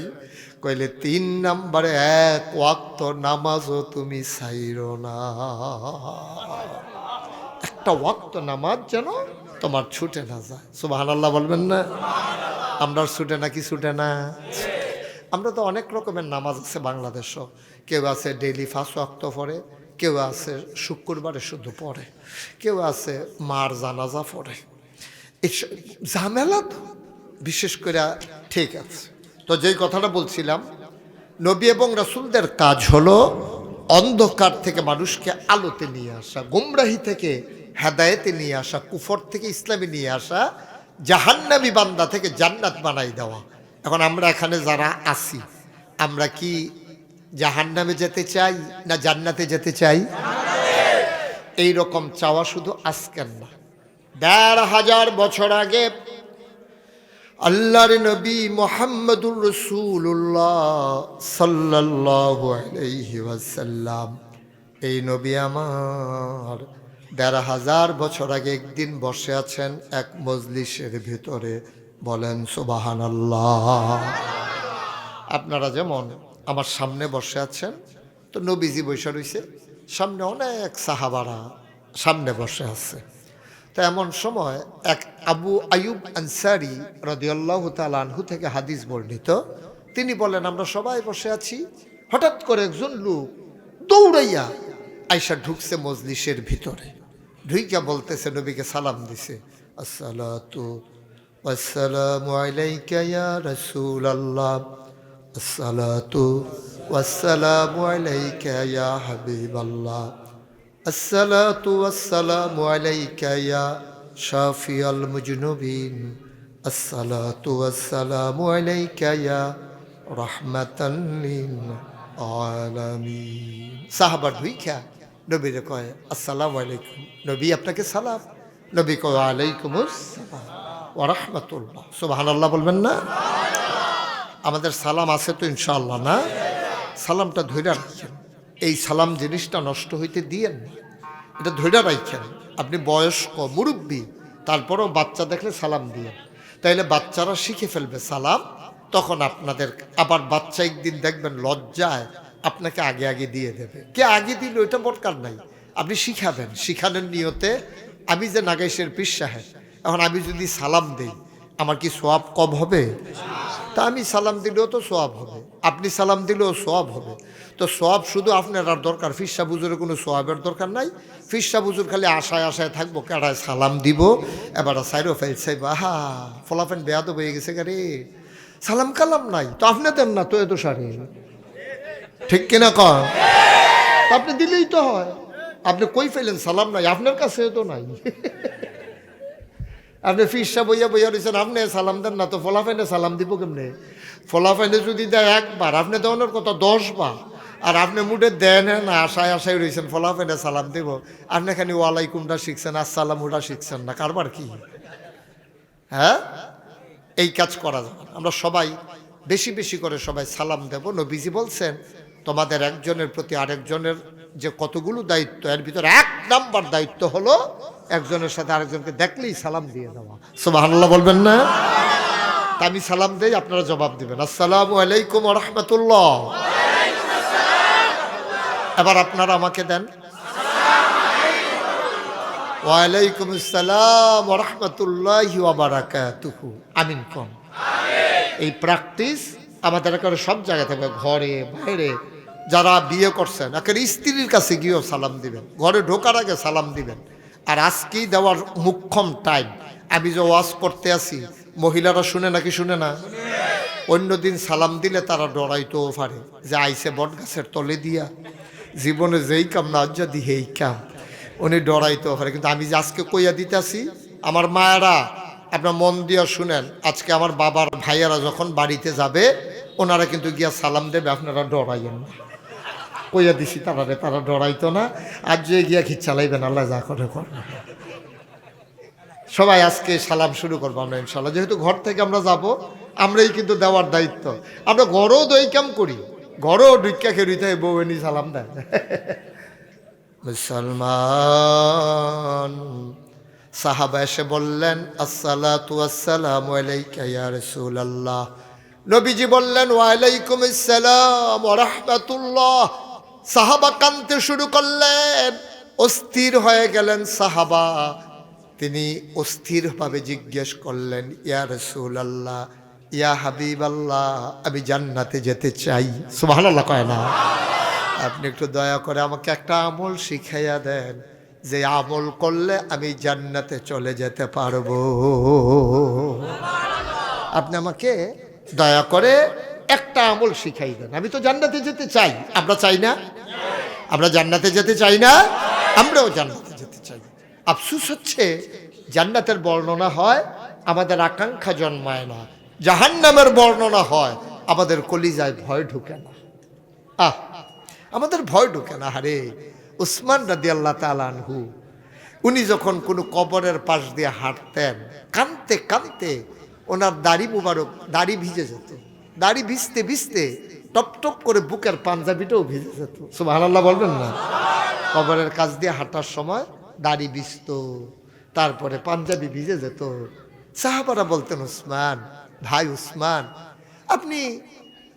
কইলে 3 নাম্বারে 1 ওয়াক্ত নামাজও তুমি ছাইরো না, একটা ওয়াক্ত নামাজ যেন তোমার ছুটে না যায়। সুবহানাল্লাহ বলবেন না? আমরা ছুটে নাকি ছুটে না? আমরা তো অনেক রকমের নামাজ আছে বাংলাদেশও, কেউ আছে ডেইলি 5 ওয়াক্ত পড়ে, কেউ আছে শুক্রবারে শুধু পড়ে, কেউ আছে মার জানাজা পড়ে। ঝামেলা তো বিশেষ করে ঠিক আছে। তো যেই কথাটা বলছিলাম, নবী এবং রাসূলদের কাজ হলো অন্ধকার থেকে মানুষকে আলোতে নিয়ে আসা, গুমরাহি থেকে হেদায়েতে নিয়ে আসা, কুফর থেকে ইসলামে নিয়ে আসা, জাহান্নামী বান্দা থেকে জান্নাত বানাই দেওয়া। এখন আমরা এখানে যারা আছি, আমরা কি জাহান্নামে যেতে চাই না জান্নাতে যেতে চাই? এই রকম চাওয়া শুধু আজকের না, ১৫০০ বছর আগে আল্লাহর নবী মুহাম্মদুর রাসূলুল্লাহ সাল্লাল্লাহু আলাইহি ওয়াসাল্লাম, এই নবী আমার ১৫০০ বছর আগে একদিন বসে আছেন এক মজলিসের ভিতরে, বলেন সুবহানাল্লাহ। আপনারা যেমন আমার সামনে বসে আছেন, তো নবীজি বসে রয়েছে, সামনে অনেক সাহাবারা সামনে বসে আছে। তো এমন সময় এক আবু আয়ুব আনসারী রাদিয়াল্লাহু তাআলা আনহু থেকে হাদিস বর্ণিত, তিনি বলেন আমরা সবাই বসে আছি, হঠাৎ করে একজন লোক দৌড়াইয়া আয়সা ঢুকছে মজলিসের ভিতরে, ঢুইকা বলতেছে, নবীকে সালাম দিছে, আসসালাতু ওয়াসসালামু আলাইকা ইয়া রাসূলুল্লাহ, আসসালাতু ওয়াসসালামু আলাইকা ইয়া হাবিবাল্লাহ, আসসালাতু ওয়াসসালামু আলাইকা ইয়া শাফিয়াল মুজনুবিন, আসসালাতু ওয়াসসালামু আলাইকা ইয়া রাহমাতাল লিল আলামিন। সাহাবা ঢুইকা নবীরে কয় আসসালামু আলাইকুম, নবী আপনাকে সালাম। নবী কয় আলাইকুমুস সালাম ওয়া রাহমাতুল্লাহ। সুবহানাল্লাহ বলবেন না? আমাদের সালাম আছে তো ইনশাআল্লাহ না? সালামটা ধরে রাখেন, এই সালাম জিনিসটা নষ্ট হইতে দিয়েন না, এটা ধরে রাখেন। আপনি বয়স্ক মুরব্বী, তারপরেও বাচ্চা দেখলে সালাম দিয়ে, তাইলে বাচ্চারা শিখে ফেলবে সালাম। তখন আপনাদের আবার বাচ্চা একদিন দেখবেন লজ্জায় আপনাকে আগে আগে দিয়ে দেবে। কে আগে দিল এটা দরকার নাই, আপনি শিখাবেন। শিখানোর নিয়তে আমি যে নাগাইশের পীর সাহেব, এখন আমি যদি সালাম দেই আমার কি সোয়াব কম হবে? তা আমি সালাম দিলেও তো সোয়াব হবে, আপনি সালাম দিলেও সোয়াব হবে। তো সোয়াব শুধু আপনার আর দরকার, ফিরসা বুজুরের কোনো সোয়াবের দরকার নাই। ফিরসা বুজুর খালি আশায় আশায় থাকবো কেডায় সালাম দিব, এবার সাইরো ফেলছে বাহা ফলাফেন বেয়াদ হয়ে গেছে গাড়ি, সালাম কালাম নাই তো আপনি দেন না তো এত সারে, ঠিক কিনা কন? তা আপনি দিলেই তো হয়। আপনি কই ফেলেন সালাম নাই, আপনার কাছে তো নাই। আপনি ফিরসা বইয়া বইয়া রয়েছেন, আপনি সালাম দেন না তো ফলাফেনে সালাম দিব কেমনে? ফলাফেনে যদি দেয় একবার, আপনি দেওয়ানোর কথা 10 বার, আর আপনি মুডে দেন না আশায় আশায় রয়েছেন ফলাফেনে সালাম দিব, আপনি খানি ওয়ালাইকুমটা শিখছেন আসসালামুটা শিখছেন না, কারবার কি? হ্যাঁ, এই কাজ করা যাবে। আমরা সবাই বেশি বেশি করে সবাই সালাম দেব। নবীজি বলছেন তোমাদের একজনের প্রতি আরেকজনের যে কতগুলো দায়িত্ব, এর ভিতরে 1 নাম্বার দায়িত্ব হলো একজনের সাথে আরেকজনকে দেখলেই সালাম দিয়ে দেওয়া। সুবহানাল্লাহ বলবেন না? তা আমি সালাম দেই, আপনারা জবাব দিবেন আসসালামু আলাইকুম ওয়া রাহমাতুল্লাহ। এবার আপনারা আমাকে দেন ওয়া আলাইকুম আসসালাম ওয়া রাহমাতুল্লাহি ওয়া বারাকাতুহু। আমিন কোন? এই প্র্যাকটিস আমাদের একেবারে সব জায়গায় থাকবে, ঘরে বাইরে। যারা বিয়ে করছেন একেবারে স্ত্রীর কাছে গিয়েও সালাম দিবেন, ঘরে ঢোকার আগে সালাম দিবেন। আর আজকেই দেওয়ার মুখ্যম টাইম। আমি যে ওয়াজ করতে আসি মহিলারা শুনে নাকি শুনে না? অন্যদিন সালাম দিলে তারা ডরাইতেও পারে যে আইসে বট গাছের তলে দিয়া, জীবনে যেই কাম না যদি এই কাম, উনি ডরাইতেও পারে। কিন্তু আমি যে আজকে কইয়া দিতে আসি, আমার মায়েরা আপনার মন দিয়া শুনেন, আজকে আমার বাবার ভাইয়ারা যখন বাড়িতে যাবে ওনারা কিন্তু গিয়া সালাম দেবে, আপনারা ডরাইয়েন না। কইয়া দিছি তারা ডরাইতো না। আর যে গিয়া খিচ্ছালাইবেন, আল্লাহ যা করে করবে। সবাই আজকে সালাম শুরু করবো আমরা ইনশাল্লাহ। যেহেতু ঘর থেকে আমরা যাব, আমরাই কিন্তু দেওয়ার দায়িত্ব। আমরা ঘরেও দই কাম করি, ঘরেও ডিক্কা খেরিতে বউ এনি সালাম দেয়। মুসলমান সাহাবা এসে বললেন আসসালাতু ওয়াসসালামু আলাইকা ইয়া রাসূলুল্লাহ। নবীজি বললেন ওয়া আলাইকুম আসসালাম ওয়া রাহমাতুল্লাহ। সাহাবা কাঁদতে শুরু করলেন, অস্থির হয়ে গেলেন সাহাবা। তিনি অস্থিরভাবে জিজ্ঞেস করলেন ইয়া রাসূলুল্লাহ, ইয়া হাবিবাল্লাহ, আমি জান্নাতে যেতে চাই। সুবহানাল্লাহ কয় না? আপনি একটু দয়া করে আমাকে একটা আমল শিখাইয়া দেন, যে আমল করলে আমি জান্নাতে চলে যেতে পারবো। আপনি আমাকে দয়া করে একটা আমল শিখাই দেন, আমি তো জান্নাতে যেতে চাই। আমরা চাই না? আমরা জান্নাতে যেতে চাই না? আমরাও জান্নাতে যেতে চাই। আফসোস হচ্ছে জান্নাতের বর্ণনা হয়, আমাদের আকাঙ্ক্ষা জন্মায় না। জাহান্নামের বর্ণনা হয়, আমাদের কলিজায় ভয় ঢুকে না। আমাদের ভয় ঢুকে না। হারে উসমান রাদিয়াল্লাহু তাআলা আনহু, উনি যখন কোনো কবরের পাশ দিয়ে হাঁটতেন, কাঁদতে কাঁদতে ওনার দাড়ি মুবারক, দাড়ি ভিজে যেত। দাড়ি ভিজতে ভিজতে টপ টপ করে বুকের পাঞ্জাবিটাও ভিজে যেত। সুবহানাল্লাহ বলবেন না? কবরের কাছ দিয়ে হাঁটার সময় দাড়ি ভিজত, তারপরে পাঞ্জাবি ভিজে যেত। সাহাবারা বলতেন উসমান, ভাই উসমান, আপনি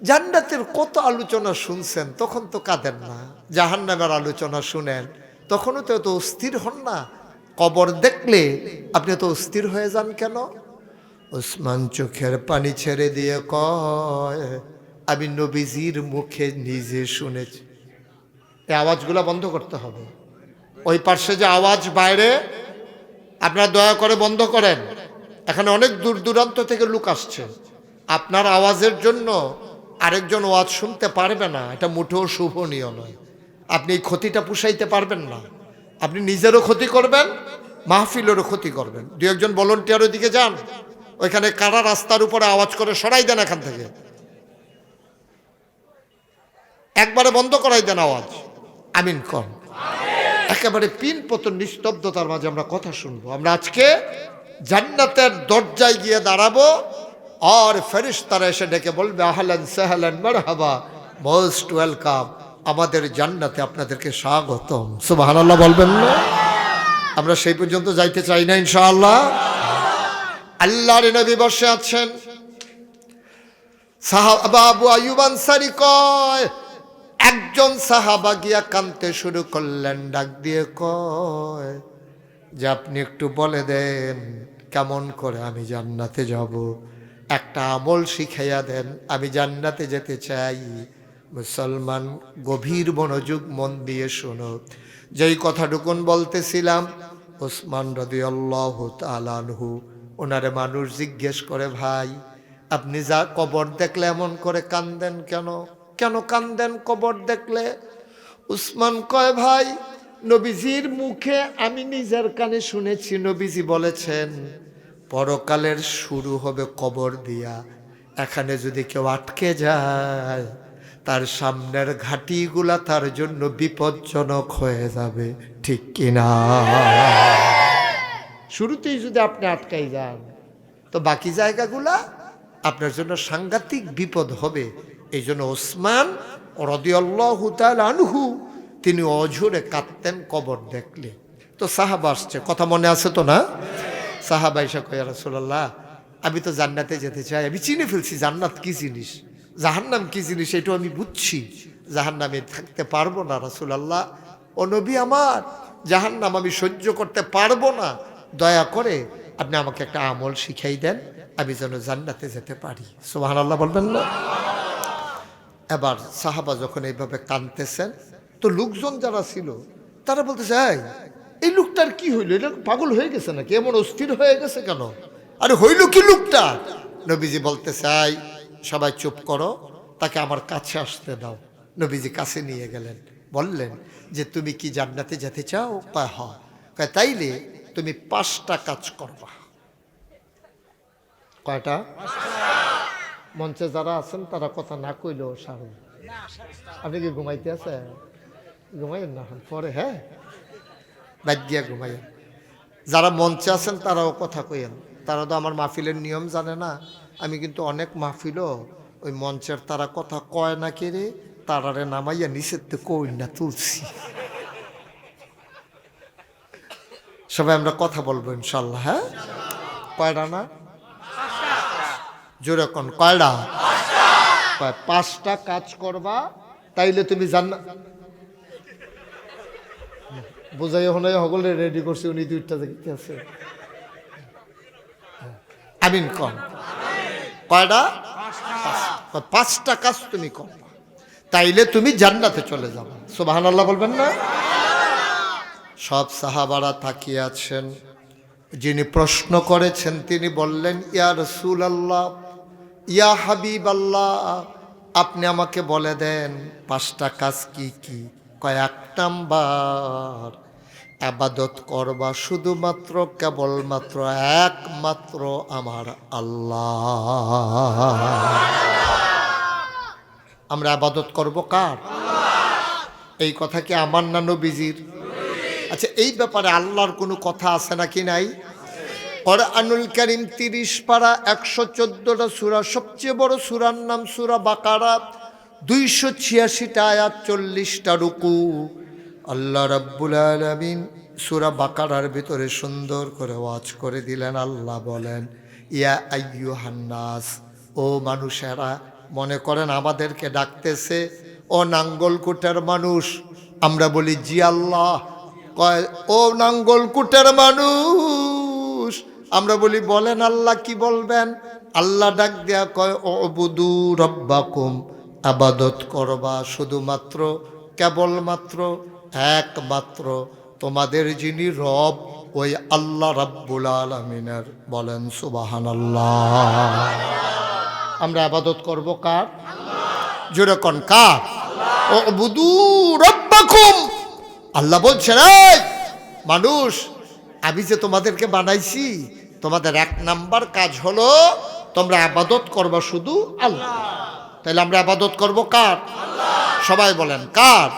জান্নাতের কত আলোচনা শুনছেন, তখন তো কাঁদেন না। জাহান্নামের আলোচনা শুনেন, তখনও তো এত অস্থির হন না। কবর দেখলে আপনি তো অস্থির হয়ে যান কেন? উসমান চোখের পানি ছেড়ে দিয়ে কয়, আমি নবীজির মুখে নিজে শুনেছি। এই আওয়াজগুলো বন্ধ করতে হবে। ওই পাশে যে আওয়াজ বাইরে, আপনারা দয়া করে বন্ধ করেন। এখানে অনেক দূর দূরান্ত থেকে লোক আসছে, আপনার আওয়াজের জন্য আরেকজন ওয়াজ শুনতে পারবে না, এটা মোটেও শুভনীয় নয়। আপনি এই ক্ষতিটা পুষাইতে পারবেন না। আপনি নিজেরও ক্ষতি করবেন, মাহফিলেরও ক্ষতি করবেন। দু একজন ভলান্টিয়ারের দিকে যান, ওইখানে কারা রাস্তার উপরে আওয়াজ করে সরাই দেন এখান থেকে, একবারে বন্ধ করাই দেন আওয়াজ। আমিন কন। একেবারে পিন পতন নিস্তব্ধতার মাঝে আমরা কথা শুনবো। আমরা আজকে জান্নাতের দরজায় গিয়ে দাঁড়াবো, আর ফেরেশতারা এসে ডেকে বলবে আহলান সাহলান মারহাবা, মোস্ট ওয়েলকাম, আমাদের জান্নাতে আপনাদেরকে স্বাগতম। সুবহানাল্লাহ বলবেন না? আমরা সেই পর্যন্ত যাইতে চাই না ইনশাআল্লাহ। আল্লাহর নবী বসে আছেন, সাহাবা আবু আইয়ুব আনসারী কয়, একজন সাহাবা গিয়া কাঁদতে শুরু করলেন, ডাক দিয়ে কয় যে আপনি একটু বলে দেন কেমন করে আমি জান্নাতে যাব, একটা আমল শিখাইয়া দেন, আমি জান্নাতে যেতে চাই। মুসলমান গভীর মনোযোগ মন দিয়ে শোনো, যেই কথাটুকুন বলতেছিলাম, ওসমান রাদিয়াল্লাহু তাআলা আনহু ওনারে মানুষ জিজ্ঞেস করে, ভাই আপনি যা কবর দেখলে এমন করে কান্দেন কেন, কেন কান্দেন কবর দেখলে? উসমান কয়, ভাই নবীজির মুখে আমি নিজের কানে শুনেছি, নবীজি বলেছেন পরকালের শুরু হবে কবর দিয়া, এখানে যদি কেউ আটকে যায় তার সামনের ঘাটিগুলা তার জন্য বিপজ্জনক হয়ে যাবে, ঠিক কিনা? শুরুতেই যদি আপনি আটকাই যান তো বাকি জায়গাগুলা আপনার জন্য সাংঘাতিক বিপদ হবে। এই জন্য ওসমান রাদিয়াল্লাহু তাআলা আনহু তিনি অঝরে কাঁদতেন কবর দেখলে। তো সাহাবা আসছে, কথা মনে আছে তো না? সাহাবা এসে কয়, ইয়া রাসূলুল্লাহ আমি তো জান্নাতে যেতে চাই, আমি চিনে ফেলছি জান্নাত কি জিনিস, জাহান্নাম কি জিনিস এটাও আমি বুঝছি, জাহান্নামে থাকতে পারবো না রাসূলুল্লাহ, ও নবী আমার, জাহান্নাম আমি সহ্য করতে পারবো না, দয়া করে আপনি আমাকে একটা আমল শিখাই দেন, আমি যেন জান্নাতে যেতে পারি। সুবহানাল্লাহ বলবেন না? এবার সাহাবা যখন এইভাবে কাঁদতেছেন তো লোকজন যারা ছিল তারা বলতেছে, এই লোকটার কি হইল, এটা পাগল হয়ে গেছে নাকি, এমন অস্থির হয়ে গেছে কেন, আরে হইল কি লোকটা? নবীজি বলতেছে, সবাই চুপ করো, তাকে আমার কাছে আসতে দাও। নবীজি কাছে নিয়ে গেলেন, বললেন যে তুমি কি জান্নাতে যেতে চাও? কয় হ্যাঁ। কয় তাইলে তুমি 5টা কাজ করবা। কয়টা? মঞ্চে যারা আছেন তারা কথা না কইলেও সারুন। আপনি কি ঘুমাইতে আছে? ঘুমাইয়েন না পরে, হ্যাঁ বাদ গিয়া ঘুমাইয়েন। যারা মঞ্চে আছেন তারাও কথা কইয়েন, তারা তো আমার মাহফিলের নিয়ম জানে না। আমি কিন্তু অনেক মাহফিলও ওই মঞ্চের তারা কথা কয় না কে রে, তারারে নামাইয়া নিচের তো কই না তুলছি। সবাই আমরা কথা বলবো ইনশাল্লাহ, হ্যাঁ? কয়টা না? জোরে কোন কয়টা? 5টা কাজ করবা, তাইলে তুমি জান্নাত। বোঝাই হলে সকলে রেডি করছে, উনি 2টা দেখতে আছে। আমিন কন কয়টা? 5টা কাজ তুমি করবা, তাইলে তুমি জান্নাতে চলে যাবে। সুবহানাল্লাহ বলবেন না? সব সাহাবারা তাকিয়ে আছেন, যিনি প্রশ্ন করেছেন তিনি বললেন, ইয়া রাসূলুল্লাহ, ইয়া হাবিবাল্লাহ, আপনি আমাকে বলে দেন 5টা কাজ কি কি? কয় 1 নাম্বার, ইবাদত করবা শুধুমাত্র কেবলমাত্র একমাত্র আমার আল্লাহ। আমরা ইবাদত করব কার? এই কথা কি আমার না নবীজির? আচ্ছা, এই ব্যাপারে আল্লাহর কোনো কথা আছে নাকি নাই? কোরআনুল কারীম 30 পারা 114টা সূরা, সবচেয়ে বড় সূরার নাম সূরা বাকারা, 286টা আয়াত, 40টা রুকু। আল্লাহ রাব্বুল আলামিন সূরা বাকারার ভিতরে সুন্দর করে ওয়াজ করে দিলেন। আল্লাহ বলেন, ইয়া আইয়ুহান নাস, ও মানুষেরা, মনে করেন আমাদেরকে ডাকতেছে, ও নাঙ্গলকোটের মানুষ। আমরা বলি জি আল্লাহ। কয় ও নাঙ্গলকোটের মানুষ। আমরা বলি বলেন আল্লাহ, কি বলবেন? আল্লাহ ডাক দেয়া কয়, উবুদু রব্বাকুম, ইবাদত করবা শুধুমাত্র কেবলমাত্র একমাত্র তোমাদের যিনি রব, ওই আল্লাহ রাব্বুল আলামিনের। বলেন সুবহানাল্লাহ। আমরা ইবাদত করব কার? জোরে কোন কার? উবুদু রব্বাকুম। আল্লাহ বলছেন, এই মানুষ, আমি যে তোমাদেরকে বানাইছি, তোমাদের 1 নাম্বার কাজ হলো তোমরা ইবাদত করবা শুধু আল্লাহ। তাহলে আমরা ইবাদত করব কার? সবাই বলেন কার?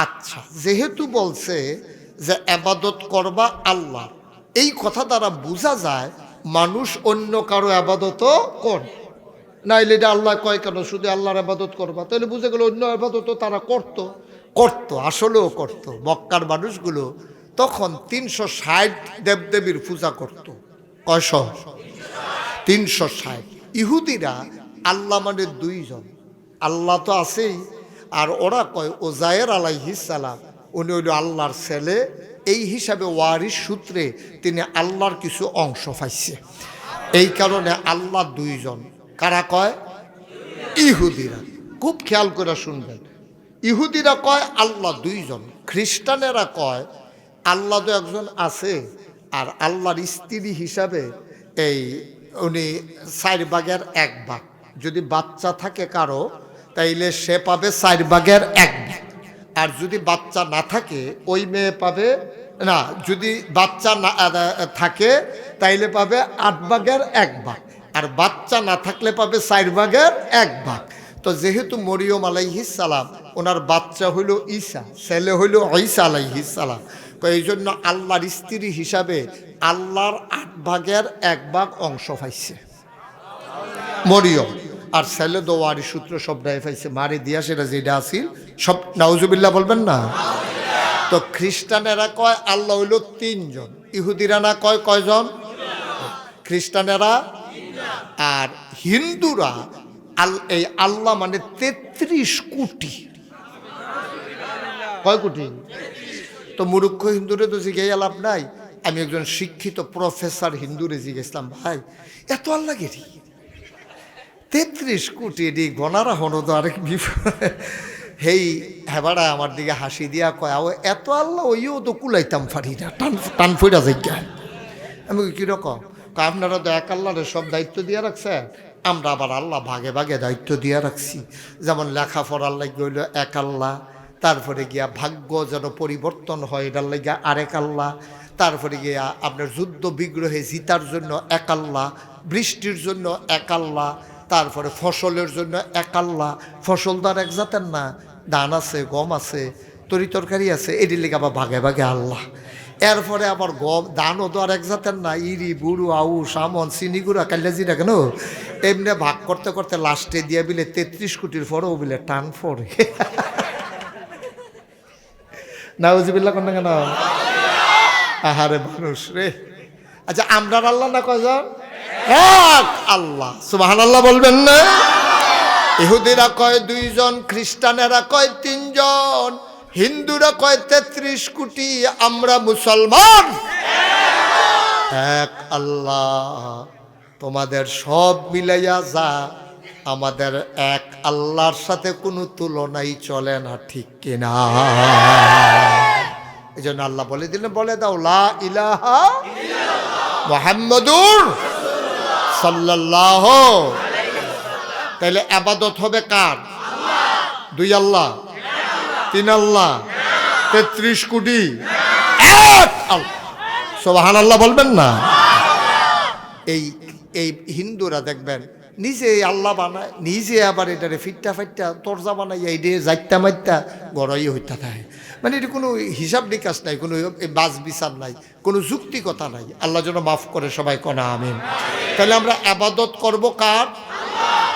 আচ্ছা, যেহেতু বলছে যে ইবাদত করবা আল্লাহ, এই কথা দ্বারা বোঝা যায় মানুষ অন্য কারো ইবাদতও করে। নাইলে এটা আল্লাহ কয় কেন শুধু আল্লাহর ইবাদত করবা? তাহলে বুঝে গেল অন্য ইবাদতও তারা করতো, আসলেও করতো। মক্কার মানুষগুলো তখন 360 দেবদেবীর পূজা করত। কয়শ? 360। ইহুদিরা আল্লাহ মানে দুইজন, আল্লাহ তো আছেই, আর ওরা কয় ওজায়ের আলাইহিস সালাম উনি হইল আল্লাহর ছেলে, এই হিসাবে ওয়ারিস সূত্রে তিনি আল্লাহর কিছু অংশ পাইছে। এই কারণে আল্লাহ দুইজন। কারা কয়? ইহুদিরা। খুব খেয়াল করে শুনবেন, ইহুদিরা কয় আল্লাহ দুইজন, খ্রিস্টানেরা কয় আল্লাহ তো একজন আছে, আর আল্লাহর স্ত্রী হিসাবে এই উনি 4 ভাগের 1 ভাগ। যদি বাচ্চা থাকে কারো তাইলে সে পাবে 4 ভাগের 1 ভাগ, আর যদি বাচ্চা না থাকে ওই মেয়ে পাবে না, যদি বাচ্চা না থাকে তাইলে পাবে 8 ভাগের 1 ভাগ, আর বাচ্চা না থাকলে পাবে 4 ভাগের 1 ভাগ। তো যেহেতু মরিয়ম আলাইহিস সালাম ওনার বাচ্চা হইল ঈসা, ছেলে হইল ঈসা আলাইহিস সালাম, তো এই জন্য আল্লাহর স্ত্রী হিসাবে আল্লাহর 8 ভাগের 1 ভাগ অংশ পাইছে মরিয়ম, আর ছেলে তো ওয়ারিস সূত্র সবটাই পাইছে, মারি দিয়া সেটা যেটা আসিল সব। নাউজুবিল্লাহ বলবেন না? তো খ্রিস্টানেরা কয় আল্লাহ হইল 3জন, ইহুদিরা না কয় কয়জন? খ্রিস্টানেরা। আর হিন্দুরা এই আল্লাহ মানে 33 কোটি। কয় কোটি? তো মূর্খ হিন্দুরে তো জিজ্ঞাসা লাভ নাই। আমি একজন শিক্ষিত প্রফেসর হিন্দুরে জিজ্ঞেসলাম, ভাই এত আল্লাহ গেরি 33 কোটি এটি গণারা হনো তো আরেক বিপদ। হেই হেবাড়া আমার দিকে হাসি দিয়া কয় এত আল্লাহ ওইও তো কুলাইতাম পারি না, টান ফইরা যাই। আমি কীরকম? আপনারা তো এক আল্লাহরে সব দায়িত্ব দিয়ে রাখছেন, আমরা আবার আল্লাহ ভাগে ভাগে দায়িত্ব দিয়ে রাখছি। যেমন লেখাপড়ার লাগে হইল এক আল্লাহ, তারপরে গিয়া ভাগ্য যেন পরিবর্তন হয় এটার লাগে আরেক আল্লাহ, তারপরে গিয়া আপনার যুদ্ধ বিগ্রহে জিতার জন্য এক আল্লাহ, বৃষ্টির জন্য এক আল্লাহ, তারপরে ফসলের জন্য এক আল্লাহ। ফসল তো আর এক জাতের না, ধান আছে, গম আছে, তরি তরকারি আছে, এটির লেগে আবার ভাগে ভাগে আল্লাহ। এরপরে আবার গম ধানও তো আর এক জাতের না, ইরি বুড়ু আউশ আমন চিনিগুড়া কাল্লাজিরা কেন এমনি ভাগ করতে করতে লাস্টে দিয়ে বিলে 33 কোটির পরেও বিলে টান পড়ে। নাউজুবিল্লাহ কোন কেন? আহারে মানুষ রে। আচ্ছা আমরার আল্লাহ না কয়জন? এক আল্লাহ। সুবহানাল্লাহ বলবেন না? ইহুদিরা কয় 2জন, খ্রিস্টানেরা কয় 3জন, হিন্দুরা কয় 33 কোটি, আমরা মুসলমান এক আল্লাহ। তোমাদের সব মিলাইয়া যা, আমাদের এক আল্লাহর সাথে কোনো তুলনাই চলে না, ঠিক কিনা? এই জন্য আল্লাহ বলে দিলেন, বলে দাও লা ইলাহা মুহাম্মাদুর সাল্লাল্লাহু। তাইলে ইবাদত হবে কার? 2 আল্লাহ, 3 আল্লাহ, 33 কোটি, এক আল্লাহ। সুবহানাল্লাহ বলবেন না? এই হিন্দুরা দেখবেন নিজে আল্লাহ বানায়, নিজে আবার এটারে ফিটটা ফাইটটা তরজা বানাই এই দিয়ে যাইতা মাইতা গড়াই হইতা থাকে। মানে এটা কোনো হিসাব নিকাশ নাই, কোনো বাজ বিচার নাই, কোনো যুক্তিকতা নাই। আল্লাহ যেন মাফ করে সবাই কনা আমিন। তাহলে আমরা ইবাদত করব কার?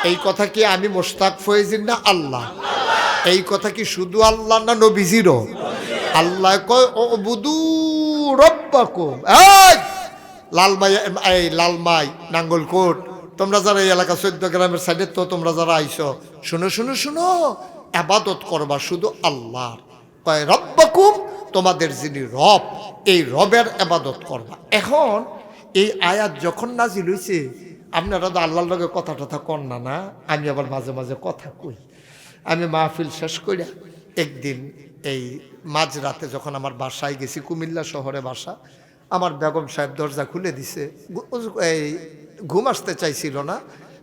এই কথা কি আমি মোশতাক ফয়েজির না? আল্লাহ। এই কথা কি শুধু আল্লাহ না নবীজিরও? আল্লাহ কয় উবুদু রাব্বাকুম। এই লালমাই, এই লালমাই নাঙ্গলকোট, তোমরা যারা এই এলাকা 14 গ্রামের সাইডে, তো তোমরা যারা আইছো শুনো শুনো শুনো, ইবাদত করবা শুধু আল্লাহ। কয় রব্বাকুম, তোমাদের যিনি রব, এই রবের ইবাদত করবা। এখন এই আয়াত যখন নাজিল হইছে, আপনারা তো আল্লাহর লগে কথা টথা কন না, না? আমি আবার মাঝে মাঝে কথা কই। আমি মাহফিল শেষ কইরা একদিন এই মাঝরাতে যখন আমার বাসায় গেছি, কুমিল্লা শহরে বাসা, আমার বেগম সাহেব দরজা খুলে দিছে, এই ঘুম আসতে চাইছিল না,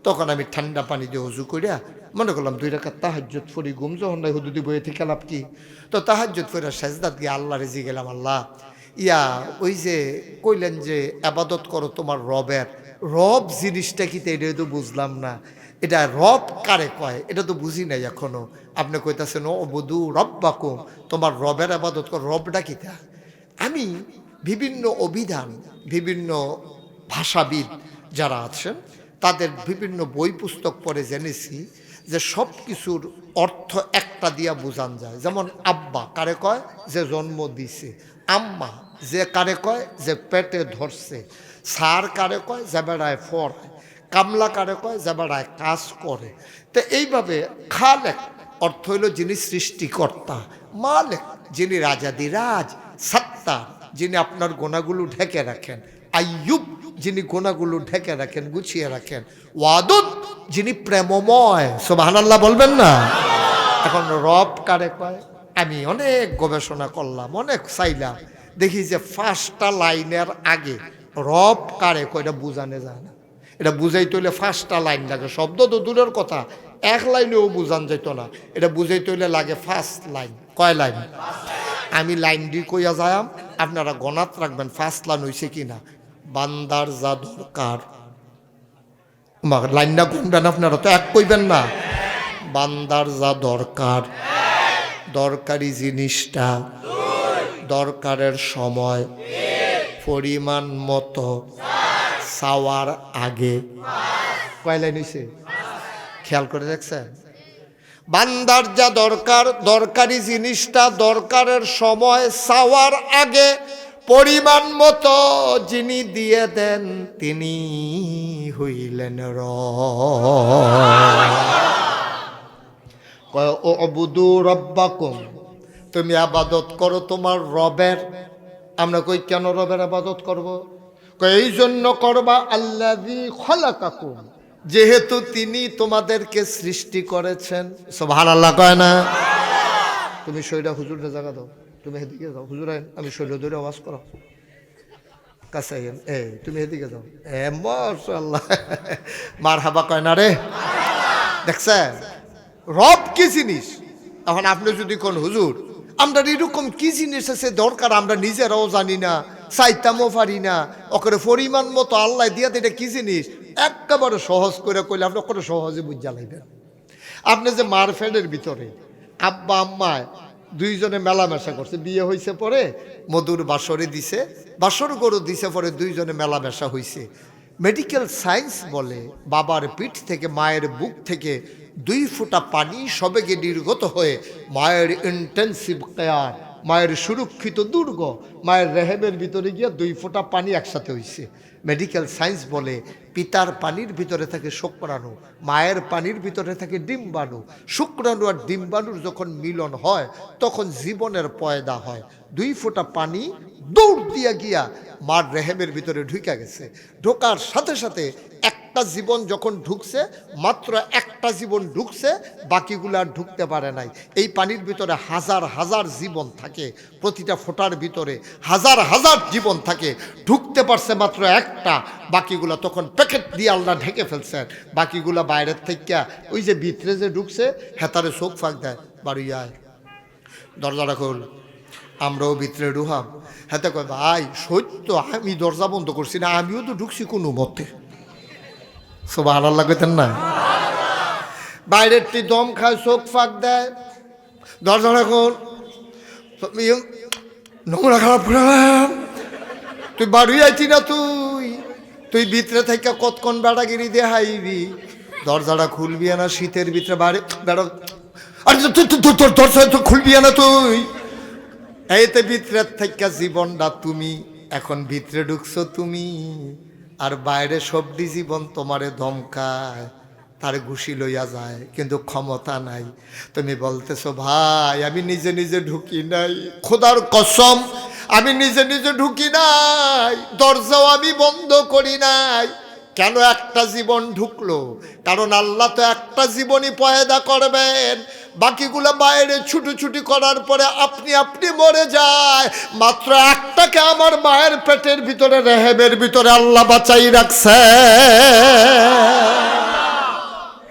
তখন আমি ঠান্ডা পানি দিয়ে উজু করিয়া মনে করলাম 2 রাকাত তাহাজ্জুদ পড়ি, ঘুম যখন নাই হুদুদি বইয়ে থেকে লাভ কি। তো তাহাজ্জুদ পড়ে সেজদাত গিয়ে আল্লাহ রেজি গেলাম, আল্লাহ ওই যে কইলেন যে ইবাদত করো তোমার রবের, রব জিনিসটা কি এটা তো বুঝলাম না, এটা রব কারে কয় এটা তো বুঝি নাই এখনো। আপনি কইতাছেন উবুদু রাব্বাকুম, তোমার রবের ইবাদত করো, রবটা কিটা? আমি বিভিন্ন অভিধান, বিভিন্ন ভাষাবিদ যারা আছেন তাদের বিভিন্ন বই পুস্তক পড়ে জেনেছি যে সব কিছুর অর্থ একটা দিয়া বোঝান যায়। যেমন আব্বা কারে কয়? যে জন্ম দিছে। আম্মা যে কারে কয় যে পেটে ধরছে, সার কারে কয় যে বেড়ায় ফড়ায়, কামলা কারে কয় যে বেড়ায় কাজ করে। তো এইভাবে খালেক অর্থ হইল যিনি সৃষ্টিকর্তা, মালেক যিনি রাজাদিরাজ, সত্তা যিনি আপনার গোনাগুলো ঢেকে রাখেন, আইয়ুব যিনি গোনাগুলো ঢেকে রাখেন, গুছিয়ে রাখেন, ওয়াদুদ যিনি প্রেমময়। সুবহানাল্লাহ বলবেন না? এখন রব কারে কয়? আমি অনেক গবেষণা করলাম, অনেক চাইলাম, দেখি যে 5টা লাইনের আগে রব কারে কয় এটা বুঝানো যায় না। এটা বুঝাইতে হইলে 5টা লাইন লাগে, শব্দ তো দূরের কথা, 1 লাইনেও বুঝান যেত না। এটা বুঝাইতে হইলে লাগে 5 লাইন। কয় লাইন? আমি লাইন দিয়ে কইয়া যাইম, আপনারা গণাত রাখবেন 5 লাইন হইছে কিনা। বান্দার যা দরকার, লাইনটা গুনবেন আপনারা, তো এক কইবেন না। বান্দার যা দরকার, দরকারি জিনিসটা দরকারের সময় পরিমাণ মতো চাওয়ার আগে। কয় লাইন হইছে? খেয়াল করে দেখছেন? বান্দার যা দরকার, দরকারি জিনিসটা দরকারের সময় চাওয়ার আগে পরিমাণ মতো যিনি দিয়ে দেন তিনি হইলেন রব। উবুদু রব্বাকুম, তুমি আবাদত করো তোমার রবের। আমরা কই কেন রবের আবাদত করব? এই জন্য করবা আল্লাযী খলাকাকুম, যেহেতু তিনি তোমাদেরকে সৃষ্টি করেছেন। সুবহানাল্লাহ কয় না? তুমি শৈরা হুজুরের জায়গা দাও, তুমি এদিকে যাও, হুজুর আমি শৈল ধরে আওয়াজ করো কাছে, তুমি এদিকে যাও। মাশাআল্লাহ, মারহাবা কয় না রে? দেখছেন রব কি জিনিস? এখন আপনি যদি কোন হুজুর আমরা এরকম কি জিনিস আছে দরকার আমরা নিজেরাও জানি না, চাইতামও পারি না, ওকে পরিমাণ মতো আল্লাহ দিয়া এটা কি জিনিস একেবারে সহজ করে কইলে আপনি ওকে সহজে বুঝা লাইবেন। আপনি যে মারফেডের ভিতরে আব্বা আম্মায় দুইজনে মেলামেশা করছে, বিয়ে হয়েছে পরে মধুর বাসরে দিছে, বাসর গরু দিছে পরে দুইজনে মেলামেশা হয়েছে। মেডিকেল সায়েন্স বলে বাবার পিঠ থেকে মায়ের বুক থেকে 2 ফোঁটা পানি সবেগে নির্গত হয়ে মায়ের ইন্টেন্সিভ কেয়ার, মায়ের সুরক্ষিত দুর্গ, মায়ের রেহেমের ভিতরে গিয়ে 2 ফোঁটা পানি একসাথে হয়েছে। মেডিকেল সায়েন্স বলে পিতার পানির ভিতরে থাকে শুক্রাণু, মায়ের পানির ভিতরে থাকে ডিম্বাণু। শুক্রাণু আর ডিম্বাণুর যখন মিলন হয় তখন জীবনের পয়দা হয়। 2 ফোঁটা পানি দৌড় দিয়া গিয়া মার রেহেমের ভিতরে ঢুকে গেছে। ঢোকার সাথে সাথে একটা জীবন যখন ঢুকছে, মাত্র একটা জীবন ঢুকছে, বাকিগুলো আর ঢুকতে পারে নাই। এই পানির ভিতরে হাজার হাজার জীবন থাকে, প্রতিটা ফোঁটার ভিতরে হাজার হাজার জীবন থাকে, ঢুকতে পারছে মাত্র একটা, বাকিগুলো তখন প্যাকেট দিয়ে আল্লাহ ঢেকে ফেলছেন। বাকিগুলো বাইরের থেকে ওই যে ভিতরে যে ঢুকছে হেতারে চোখ ফাঁক দেয়, বাড়িয়ায় দরজাটা খোল, আমরাও ভিতরে ঢুহাম। হাতে কয় ভাই সত্য আমি দরজা বন্ধ করছি না, আমিও তো ঢুকছি কোনো মতে। সুবহানাল্লাহ কইতেন না? বাইরের টি দম খায়, চোখ ফাঁক দেয়, দরজাটা খোল, নোংরা খারাপ, তুই বাড়ি আইছি না, তুই ভিতরে থেকে কতক্ষণ বেড়াগিরি দিয়ে হাইবি, দরজাটা খুলবি না, শীতের ভিতরে বাড়ি বেড়া, আরে দরজা তো খুলবি না তুই। এইতে ভিতরের থেকে জীবনটা তুমি, এখন ভিতরে ঢুকছো তুমি, আর বাইরে সবটি জীবন তোমারে ধমকায়, তার ঘুষি লইয়া যায়, কিন্তু ক্ষমতা নাই। তুমি বলতেছো ভাই আমি নিজে নিজে ঢুকি নাই, খোদার কসম আমি নিজে নিজে ঢুকি নাই, দরজাও আমি বন্ধ করি নাই। কেন একটা জীবন ঢুকলো? কারণ আল্লাহ তো একটা জীবনই পয়দা করবেন, বাকিগুলো বাইরে ছুটোছুটি করার পরে আপনি আপনি মরে যায়। মাত্র একটাকে আমার মায়ের পেটের ভিতরে রেহেমের ভিতরে আল্লাহ বাঁচাই রাখছে।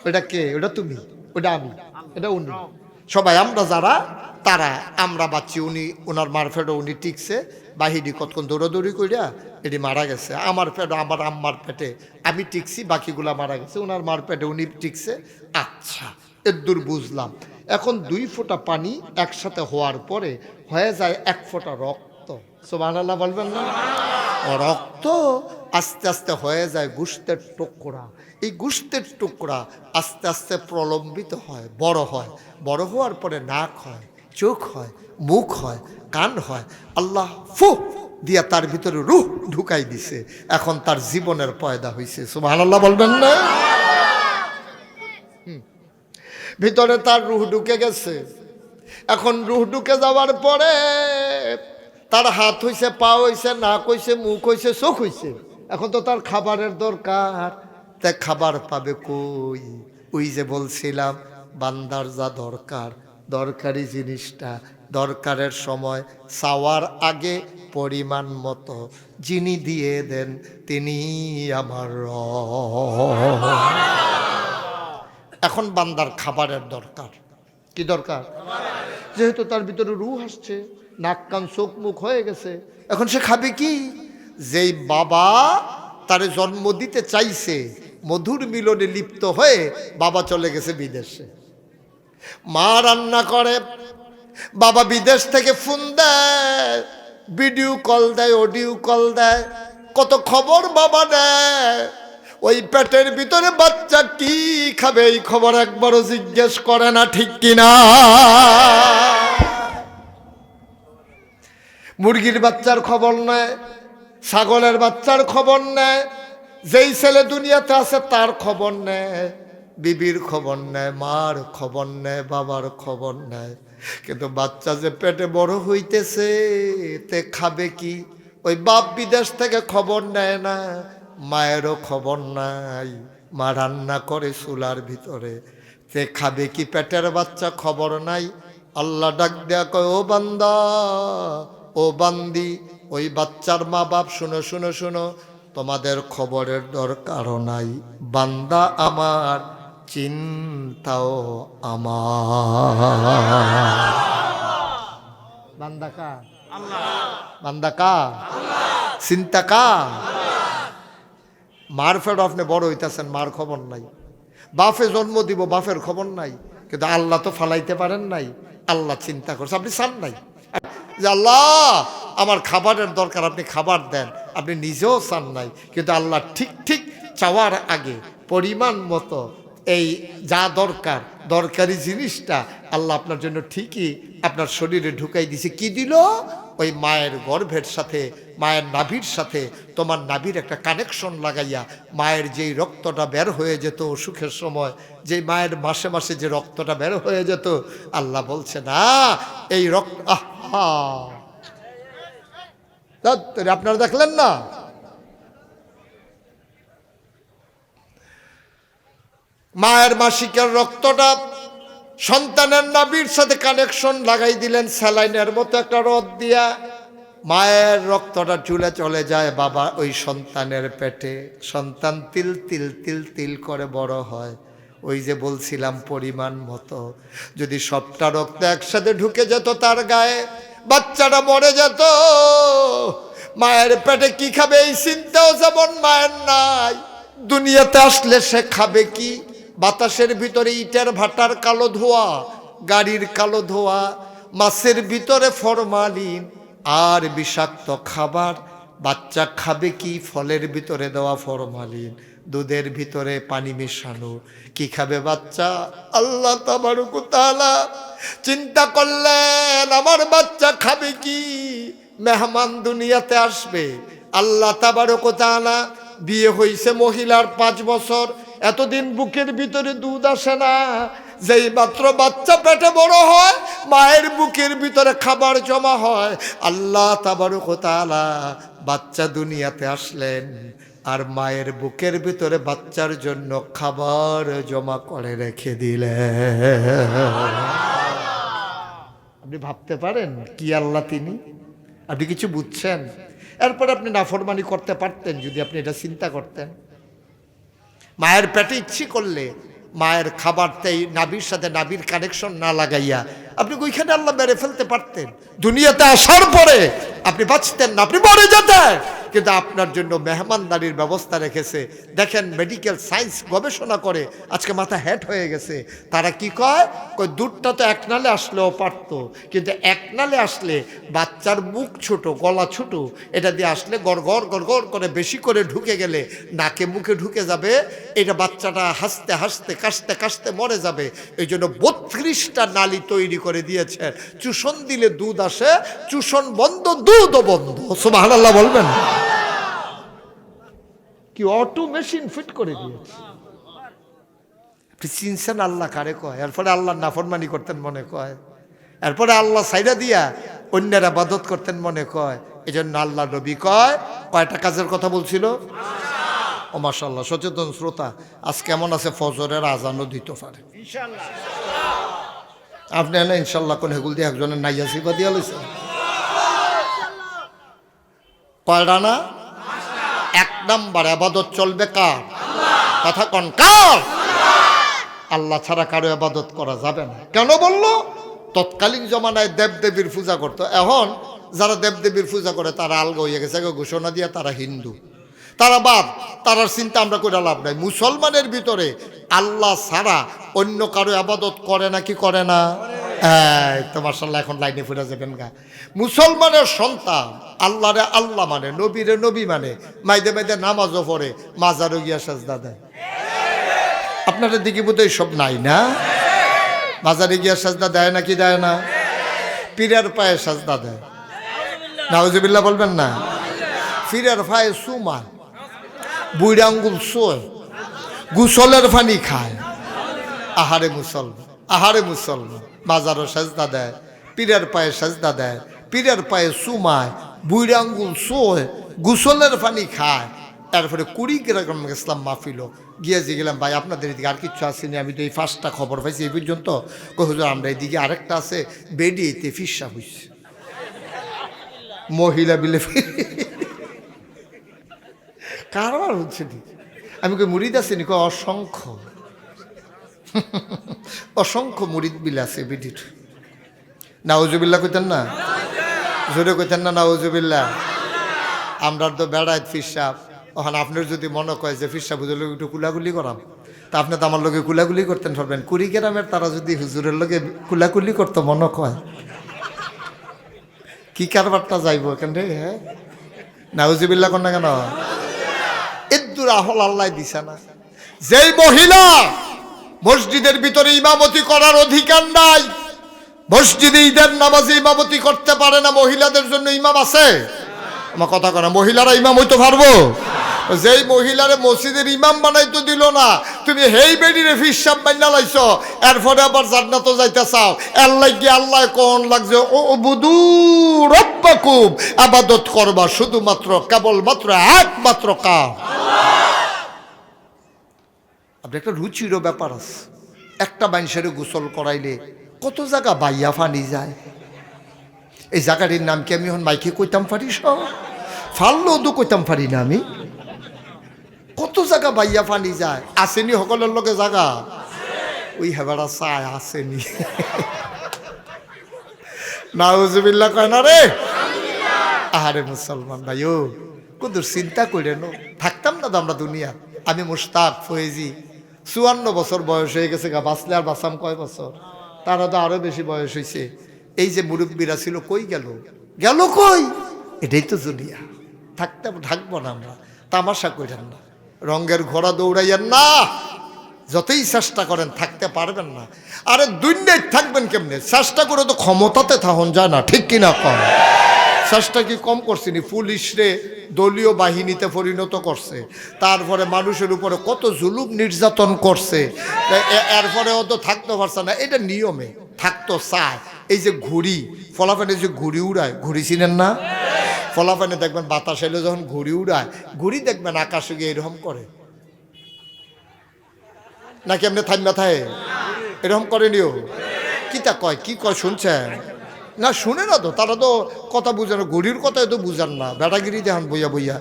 ওটা কে? ওটা তুমি, ওটা আমি, এটা উনি, সবাই আমরা যারা তারা আমরা বাচ্চি। উনি ওনার মার পেটে উনি টিকছে, বাহিরি কতক্ষণ দৌড়াদৌড়ি করিয়া এটি মারা গেছে। আমার পেটে আমার আম্মার পেটে আমি টিকছি, বাকিগুলা মারা গেছে। ওনার মার পেটে উনি টিকছে। আচ্ছা এদূর বুঝলাম। এখন 2 ফোঁটা পানি একসাথে হওয়ার পরে হয়ে যায় 1 ফোঁটা রক্ত। সুবহানাল্লাহ বলবেন না? রক্ত আস্তে আস্তে হয়ে যায় গোশতের টুকরা। এই গোশতের টুকরা আস্তে আস্তে প্রলম্বিত হয়, বড় হয়, বড় হওয়ার পরে নাক হয়, চোখ হয়, মুখ হয়, কান হয়। আল্লাহ ফু দিয়া তার ভিতরে রূহ ঢুকাই দিছে, এখন তার জীবনের পয়দা হইছে। সুবহানাল্লাহ বলবেন না? ভিতরে তার রূহ ঢুকে গেছে। এখন রূহ ঢুকে যাওয়ার পরে তার হাত হইছে, পা হইছে, নাক হইছে, মুখ হইছে, চোখ হইছে। এখন তো তার খাবারের দরকার। তা খাবার পাবে কই? ওই যে বলছিলাম বান্দার যা দরকার, দরকারি জিনিসটা দরকারের সময় চাওয়ার আগে পরিমাণ মতো যিনি দিয়ে দেন তিনি আমার রব। এখন বান্দার খাবারের দরকার। কি দরকার? যেহেতু তার ভিতরে রূহ আসছে, নাক কান চোখ মুখ হয়ে গেছে, এখন সে খাবে কি? যেই বাবা তারে জন্ম দিতে চাইছে, মধুর মিলনে লিপ্ত হয়ে বাবা চলে গেছে বিদেশে। মা রান্না করে, বাবা বিদেশ থেকে ফোন দেয়, ভিডিও কল দেয়, অডিও কল দেয়, কত খবর বাবা নেয়। ওই পেটের ভিতরে বাচ্চা কি খাবে এই খবর একবারও জিজ্ঞেস করে না, ঠিক কিনা? মুরগির বাচ্চার খবর নেয়, ছাগলের বাচ্চার খবর নেয়, যেই ছেলে দুনিয়াতে আছে তার খবর নেয়, বিবির খবর নেয়, মার খবর নেয়, বাবার খবর নেয়। কিন্তু বাচ্চা যে পেটে বড় হইতেছে তে খাবে কি? ওই বাপ বিদেশ থেকে খবর নেয় না, মায়েরও খবর নাই। মা রান্না করে চুলার ভিতরে, তে খাবে কি? পেটের বাচ্চা খবর নাই। আল্লাহ ডাক দেয়া কয়, ও বান্দা, ও বান্দি, ওই বাচ্চার মা বাপ শুনো শুনো শুনো, তোমাদের খবরের দরকারও নাই। বান্দা আমার, চিন্তাও আমার। বান্দা কা? বান্দা কা? চিন্তা কা? মার ফের আপনি বড় হইতেছেন, মার খবর নাই। বাপে জন্ম দিব, বাপের খবর নাই। কিন্তু আল্লাহ তো ফালাইতে পারেন নাই, আল্লাহ চিন্তা করছে। আপনি চান নাই যে আল্লাহ আমার খাবারের দরকার, আপনি খাবার দেন, আপনি নিজেও চান নাই। কিন্তু আল্লাহ ঠিক ঠিক চাওয়ার আগে পরিমাণ মতো এই যা দরকার, দরকারি জিনিসটা আল্লাহ আপনার জন্য ঠিকই আপনার শরীরে ঢুকাই দিছে। কি দিল? ওই মায়ের গর্ভের সাথে, মায়ের নাভির সাথে তোমার নাভির একটা কানেকশন লাগাইয়া মায়ের যেই রক্তটা বের হয়ে যেত অসুখের সময়, যে মায়ের মাসে মাসে যে রক্তটা বের হয়ে যেত, আল্লাহ বলছে না এই রক্ত, আহা আপনারা দেখলেন না? মায়ের মাসিকের রক্তটা সন্তানের নাভির সাথে কানেকশন লাগাই দিলেন স্যালাইনের মতো একটা রড দিয়া। মায়ের রক্তটা চুলে চলে যায় বাবা ওই সন্তানের পেটে। সন্তান তিল তিল তিল তিল করে বড় হয়। ওই যে বলছিলাম পরিমাণ মতো যদি সবটা রক্ত একসাথে ঢুকে যেত তার গায়ে, বাচ্চাটা মরে যেত। মায়ের পেটে কি খাবে এই চিন্তাও যেমন মায়ের নাই। দুনিয়াতে আসলে সে খাবে কি? বাতাসের ভিতরে ইটের ভাটার কালো ধোঁয়া, গাড়ির কালো ধোঁয়া, মাছের ভিতরে ফরমালিন আর বিষাক্ত খাবার। বাচ্চা খাবে কি? ফলের ভিতরে দেওয়া ফরমালিন, দুধের ভিতরে পানি মেশানো। কি খাবে বাচ্চা? আল্লাহ তাবারক ওয়া তাআলা চিন্তা করলেন আমার বাচ্চা খাবে কি? মেহমান দুনিয়াতে আসবে। আল্লাহ তাবারক ওয়া তাআলা, বিয়ে হয়েছে মহিলার 5 বছর, এতদিন বুকের ভিতরে দুধ আসে না। যেই মাত্র বাচ্চা পেটে বড় হয়, মায়ের বুকের ভিতরে খাবার জমা হয়। আল্লাহ তাবারক ওয়া তাআলা বাচ্চা দুনিয়াতে আসলেন আর মায়ের বুকের ভিতরে বাচ্চার জন্য খাবার জমা করে রেখে দিলেন। আপনি ভাবতে পারেন কি আল্লাহ তিনি? আপনি কিছু বুঝছেন? এরপর আপনি নাফরমানি করতে পারতেন যদি আপনি এটা চিন্তা করতেন। মায়ের পেটে ইচ্ছে করলে মায়ের খাবারটাই নাভির সাথে নাভির কানেকশন না লাগাইয়া আপনি ওইখানে আল্লাহ মেরে ফেলতে পারতেন। দুনিয়াতে আসার পরে আপনি বাঁচতেন না, আপনি মরে যেতেন। কিন্তু আপনার জন্য মেহমানদারির ব্যবস্থা রেখেছে। দেখেন মেডিকেল সায়েন্স গবেষণা করে আজকে মাথা হ্যাট হয়ে গেছে। তারা কি কয়, দুধটা তো এক নালে আসলেও পারত, কিন্তু এক নালে আসলে বাচ্চার মুখ ছোট, গলা ছোট, এটা দিয়ে আসলে গড়গড় গড়গড় করে বেশি করে ঢুকে গেলে নাকে মুখে ঢুকে যাবে, এটা বাচ্চাটা হাসতে হাসতে কাশতে কাশতে মরে যাবে। এই জন্য 32টা নালী তৈরি করে দিয়েছে। চুষণ দিলে দুধ আসে, চুষণ বন্ধ দুধও বন্ধ। সুবহানাল্লাহ বলবেন। কি অটো মেশিন ফিট করে দিয়েছে। আপনি চিনছেন আল্লাহ কারে কয়? এরপরে আল্লাহ নাফরমানি করতেন মনে কয়, এরপরে আল্লাহ সাইডা দিয়া অন্যের ইবাদত করতেন মনে কয়। এই জন্য আল্লাহ নবী কয়, কয়টা কাজের কথা বলছিল? ও মাশাআল্লাহ, সচেতন শ্রোতা আজ কেমন আছে? ফজরের আজানও দিতে পারে আপনি না ইনশাল্লাহ। কোন হেগুল দিয়ে একজনের নাইয়া সিবা দিয়া লইছেন কয়টা না? 1 নাম্বার ইবাদত চলবে কার? কথা কোন কার? আল্লাহ ছাড়া কারো ইবাদত করা যাবে না। কেন বললো? তৎকালীন জমানায় দেবদেবীর পূজা করতো। এখন যারা দেবদেবীর পূজা করে তারা আলগা হয়ে গেছে, ঘোষণা দিয়া তারা হিন্দু, তারা বাদ, তারার চিন্তা আমরা করে লাভ নাই। মুসলমানের ভিতরে আল্লাহ ছাড়া অন্য কারো ইবাদত করে না কি করে না? তো মাশাআল্লাহ এখন লাইনে ফুরা যাবেন গা। মুসলমানের সন্তান আল্লাহরে আল্লাহ মানে, নবীরে নবী মানে, মাইদে মাইদে নামাজও পড়ে, মাজারও গিয়া সাজদা দেয়। আপনাদের দিকে বোধহয় সব নাই না? মাজারে গিয়া সাজদা দেয় নাকি দেয় না? পীরের পায়ে সাজদা দেয়। নাউজুবিল্লাহ বলবেন না? পীরের পায়ে সুমায়, বুড়ি আঙ্গুল শোয়, গোসলের পানি খায়। আহারে মুসলমান, আহারে মুসলমান, মাজারও সাজদা দেয়, পীরের পায়ে সাজদা দেয়, পীরের পায়ে সুমায়, বুড়ি আঙ্গুল শোয়, গোসলের পানি খায়। তারপরে 20 গ্রাম ইসলাম মাহফিল গিয়ে যে গেলাম, ভাই আপনাদের এদিকে আর কিচ্ছু আসেনি? আমি তো এই 5টা খবর পাইছি এই পর্যন্ত। হুজুর আমরা এদিকে আরেকটা আছে, বেডিতে ফিসা হইছে, মহিলা বিলে কারবার হচ্ছে। আমি কই মুরিদ আসেনি? কয় অসংখ্য অসংখ্য মুরিদ বিলে আছে বেডির। নাউজুবিল্লাহ কইতেন না? জোরে কইতেন না নাউজুবিল্লাহ? আমরা তো বেড়ায় ফিসাব। ওখানে আপনার যদি মনে কয় যে ফিসা হুজুরের লোক একটু কুলাকুলি করাম, তা আপনি তো আমার লোকে কুলাকুলি করতেন পারবেন। 20 গ্রামের তারা যদি হুজুরের লোকে কুলাকুলি করতো মনে কয়, কি কারবারটা যাইব এখান থেকে? হ্যাঁ, নাউজুবিল্লাহ কর না কেন? এদ্দুর আহল আল্লাহ দিছে না। যেই মহিলা মসজিদের ভিতরে ইমামতি করার অধিকার নাই, মসজিদে ঈদের নামাজে ইমামতি করতে পারে না, মহিলাদের জন্য ইমাম আছে? আমার কথা কয় না, মহিলারা ইমাম হইতে পারবো? যেই মহিলারে মসজিদের ইমাম বানাইতে দিল না, তুমি হেই বেডিরে ফিসাব বান্না লাইছ, এরপরে আবার জান্নাতও যাইতে চাও। এর লাগি আল্লাহ কোন লাগছে, ও বুদু রব্বাকুম, ইবাদত করবা শুধুমাত্র কেবলমাত্র একমাত্র কার। আপনি একটা রুচিরও ব্যাপার আছে। একটা মানুষের গোসল করাইলে কত জায়গা বাইয়া ফানি যায়। এই জায়গাটির নাম কি আমি এখন মাইকে কইতাম পারি? সব ফাললেও তো কইতাম পারি না আমি। কত জায়গা বাইয়া ফানি যায়। আসেনি সকলের লগে জায়গা? ওই হেবারা চায় আসেনি। নাউজুবিল্লাহ কয় না রে? আহারে মুসলমান ভাই, ও কত চিন্তা করে নো থাকতাম না তো আমরা দুনিয়া। আমি মুশতাক ফয়েজি, 54 বছর বয়স হয়ে গেছে গা। বাঁচলে আর বাঁচাম কয় বছর? তারা তো আরো বেশি বয়স হয়েছে। এই যে মুরব্বীরা ছিল কই গেল? গেল কই? এটাই তো দুনিয়া। থাকবো না আমরা। তামাশা করেন না, রঙের ঘোড়া দৌড়াইয়েন না। যতই চেষ্টা করেন থাকতে পারবেন না। আরে দুনিয়ায় থাকবেন কেমনে? চেষ্টা করে তো ক্ষমতাতে থাকুন যায় না, ঠিক কিনা কম? চেষ্টা কি কম করছিনি? পুলিশরে দলীয় বাহিনীতে পরিণত করছে, তারপরে মানুষের উপরে কত জুলুম নির্যাতন করছে, এরপরে ও তো থাকতে পারছে না। এটা নিয়মে থাকতো চায়। এই যে ঘুড়ি, ফলাফানে যে ঘুড়ি উড়ায়, ঘুড়ি চিনেন না? ফলাফানে দেখবেন বাতাস এলে যখন ঘুড়ি উড়ায়, ঘুড়ি দেখবেন আকাশে গিয়ে এরকম করে নাকি এমনি থাইমা থাকে? এরকম করেনিও? কিতা কয়, কি কয় শুনছেন না? শুনে না তো, তারা তো কথা বুঝে না, ঘুড়ির কথাই তো বুঝান না। বেটাগিরি দেখান বইয়া বইয়া।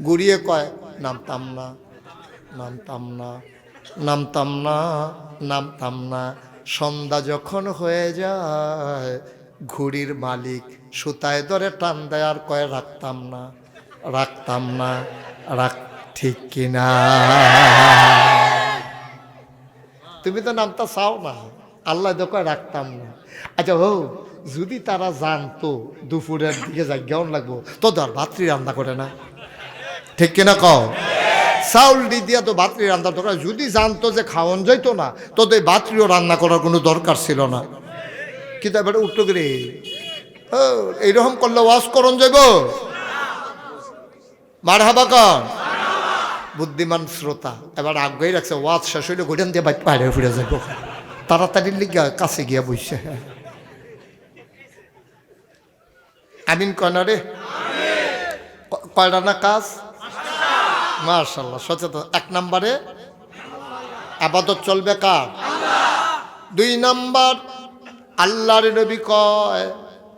ঘুরিয়ে কয় নামতাম না, নামতাম না, নামতাম না, নামতাম না। সন্ধ্যা যখন হয়ে যায়, ঘুড়ির মালিক সুতায় ধরে টান দেয় আর কয় রাখতাম না। রাখতাম না, রাখ ঠিক কিনা? তুমি তো নামটা চাও না, আল্লাহ দেখো রাখতাম না। আচ্ছা ও যদি তারা জানতো দুপুরের দিকে জায়গাও লাগবো তো ধর ভাতৃ রান্না করে না, ঠিক কিনা কও? চাউল দিয়া তো ভাতৃ রান্না দরকার। যদি জানতো যে খাওয়ান যাইতো না তো এই ভাতৃও রান্না করার কোনো দরকার ছিল না। কিন্তু এবার উঠলো করে এইরকম করলে ওয়াজ করন যাইব? মারহাবা কন বুদ্ধিমান শ্রোতা। এবার আগ্রহী রাখছে ওয়াজ শেষ হইলে গোটান দিয়ে বাইরে ফিরে যাব, তাড়াতাড়ি লিগা কাছে গিয়া বসছে। আমিন কয়না রে? কয়টা না কাজ? মাশাআল্লাহ সচেতন। 1 নম্বরে আবাদত চলবে কার? 2 নম্বর আল্লাহর নবী কয়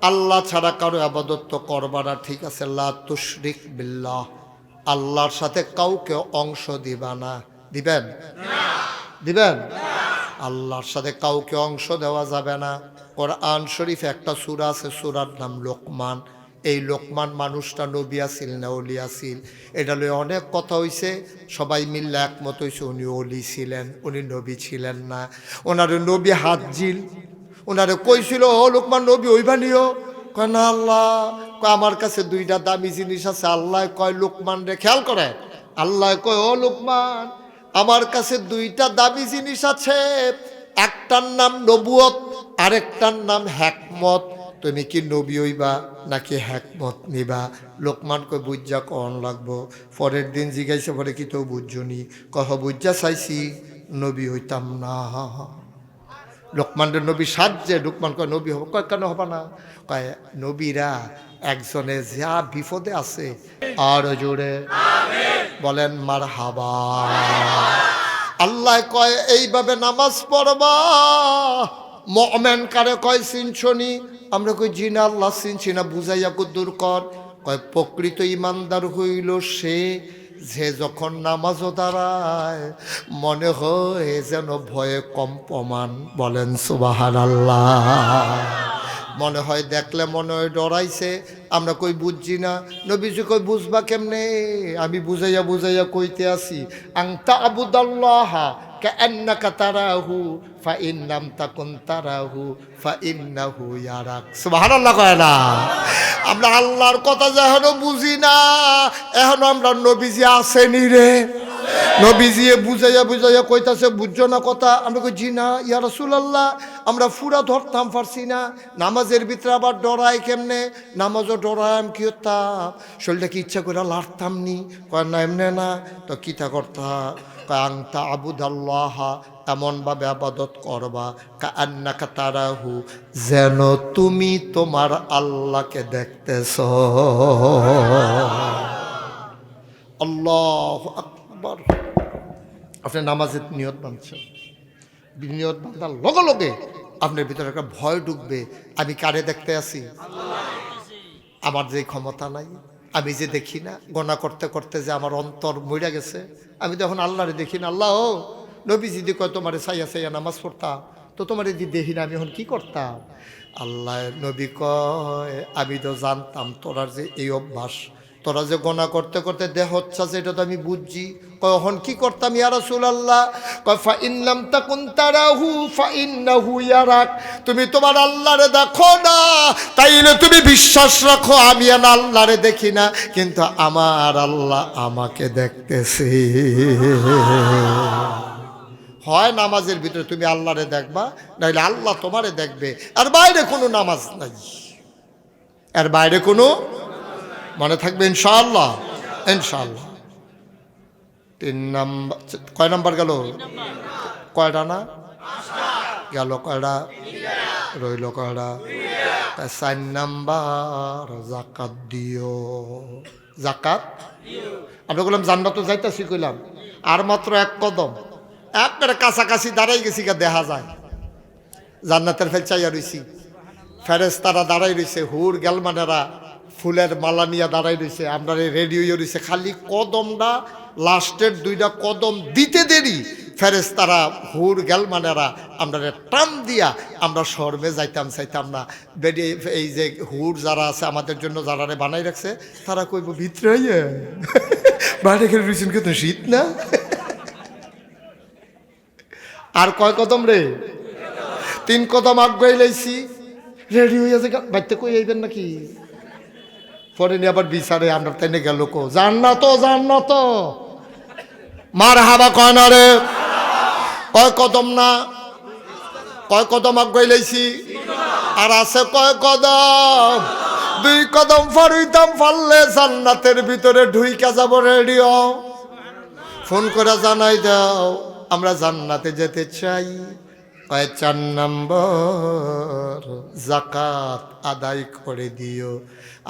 আল্লাহ ছাড়া কারো আবাদত তো করবা না, ঠিক আছে, লা তুশরিক বিল্লাহ, আল্লাহর সাথে কাউকে অংশ দিবা না। দিবেন? দিবেন? আল্লাহর সাথে কাউকে অংশ দেওয়া যাবে না। কোরআন শরীফে একটা সূরা আছে, সূরার নাম লোকমান। এই লোকমান মানুষটা নবী আসিল না ওলি আসিল, এটা লয়ে অনেক কথা হইছে। সবাই মিললে একমত হইছে উনি ওলি ছিলেন, উনি নবী ছিলেন না। ওনার নবী হাজিল, ওনারে কইছিল ও লোকমান নবী হইবা নিও। কয় না আল্লাহ, আমার কাছে 2টা দামি জিনিস আছে। আল্লাহ কয় লোকমান রে, খেয়াল করে, আল্লাহ কয় ও লোকমান আমার কাছে 2টা দামি জিনিস আছে, একটার নাম নবুয়ত, আরেকটার নাম হিকমত। তুমি কি নবী হইবা নাকি হিকমত নিবা? লোকমান কয় বুঝা কন লাগবো। পরের দিন জিজ্ঞাসা পরে কি তো বুঝছনি? কহ বুঝা চাইছি, নবী হইতাম না। লোকমানের নবী সাজছে। লোকমান কয় নবী হব? কয় কেন হবা না? কয় নবীরা একজনে যা বিপদে আছে আর জোরে বলেন মারহাবা। আল্লাহ কয় এইভাবে নামাজ পড়বা। মুমিন কারে কয় চিনছনি? আমরা কই জি না আল্লাহ চিনছি না। বুঝাইয়া দূর কর। কয় প্রকৃত ইমানদার হইল সে যে যখন নামাজও দাঁড়ায় মনে হয় যেন ভয়ে কম্পমান। বলেন সুবহানাল্লাহ। মনে হয় দেখলে মনে হয় ডরাইছে। আমরা কই বুঝছি না। নবীজি কই বুঝবা কেমনে? আমি বুঝাইয়া বুঝাইয়া কইতে আসি, আনতা আবুদাল্লাহ কাআন্নাকা তারাহু ফাইন লাম তাকুন তারাহু ফাইন্নাহু ইয়ারাক। সুবহানাল্লাহ কয় না? আমরা আল্লাহর কথা যেন বুঝি না, এখন আমরা নবীজি আসেনি রে। নবীজি বুঝাইয়া বুঝাইয়া কইতাছে বুঝছো না কথা? আমরা কই জি না ইয়া রাসূলুল্লাহ, আমরা ফুরা ধরতাম পারছি না। নামাজের ভিতরে আবার ডরাই কেমনে? নামাজও ডরাইম কি হতাম? শরীরটা কি ইচ্ছা করে লাড়তাম নি? কয় না এমনে না। তো কিতা করতাম? আনতা আবুদাল্লাহ, এমনভাবে আবাদত করবা কাআন্নাকা তারাহু, যেন তুমি তোমার আল্লাহকে দেখতেছ। আল্লাহু আকবার। আপনি নামাজের নিয়ত বাঁধছেন, নিয়ত বাঁধার লগে লগে আপনার ভিতরে একটা ভয় ঢুকবে। আমি কারে দেখতে আসি? আমার যে ক্ষমতা নাই, আমি যে দেখি না, গণা করতে করতে যে আমার অন্তর মরে গেছে। আমি তো এখন আল্লাহরে দেখি না। আল্লাহ ও নবী যদি কয় তোমারে সাইয়া সাইয়া নামাজ পড়তাম তো তোমার যদি দেখি না আমি এখন কি করতাম? আল্লাহ নবী কয় আমি তো জানতাম তোরা যে এই অভ্যাস, তোরা যে গণা করতে করতে দেহ হচ্ছে সেটা তো আমি বুঝছি। কখন কি করতাম ইয়া রাসূলুল্লাহ? কয় ফা ইন লাম তাকুন তারাহু ফা ইন্নাহু ইয়ারাক, তুমি তোমার আল্লাহরে দেখো না তাইলে তুমি বিশ্বাস রাখো আমি আল্লাহরে দেখি না, কিন্তু আমার আল্লাহ আমাকে দেখতেছে। হয় নামাজের ভিতরে তুমি আল্লাহরে দেখবা, নাইলে আল্লাহ তোমারে দেখবে। আর বাইরে কোনো নামাজ নাই, আর বাইরে কোনো মনে থাকবে ইনশাআল্লাহ। ইনশাআল্লাহ 3 নাম্বার। কয় নাম্বার গেল? কয়টা না গেল? কয়টা রইল? কয়টা? 4 নাম্বার যাকাত দিও। যাকাত আমরা বললাম জান্নাত যাইতাছি, কইলাম আর মাত্র 1 কদম, একবারে কাছাকাছি দাঁড়াই গেছি, দেখা যায় জান্নাতের ফেল চাইয়া রইছি। ফেরেশতারা দাঁড়াই রইছে, হুর গেলমানেরা ফুলের মালা নিয়ে দাঁড়াই রয়েছে, আমরা রেডি হয়ে রয়েছে। খালি কদমটা লাস্টের 2টা কদম দিতে দেরি, ফেরেশতারা হুর গেলমানেরা আমরা টান দিয়া আমরা শর্মে যাইতাম চাইতাম না। বেডে এই যে হুর যারা আছে আমাদের জন্য যারা বানাই রাখছে তারা কইব ভিতরে হইয়ে বাইরে খেলে রুচুন কে তো শীত না। আর কয় কদম রে? 3 কদম আগে লাইছি রেডি হয়ে আছে বাইতে কই আইবেন নাকি পরে নিয়ে আবার বিচারে আমরা তাইনে গেল কো জান্নাত মারহাবা কয় না রে? কয় কদম না? কয় কদম আগে লাইছি আর আছে কয় কদম? 2 কদম ফারুইতাম ফাললে জান্নাতের ভিতরে ঢুইকা যাব। রেডিও ফোন করে জানাই দাও আমরা জান্নাতে যেতে চাই। কয় 4 নম্বর যাকাত আদায় করে দিও।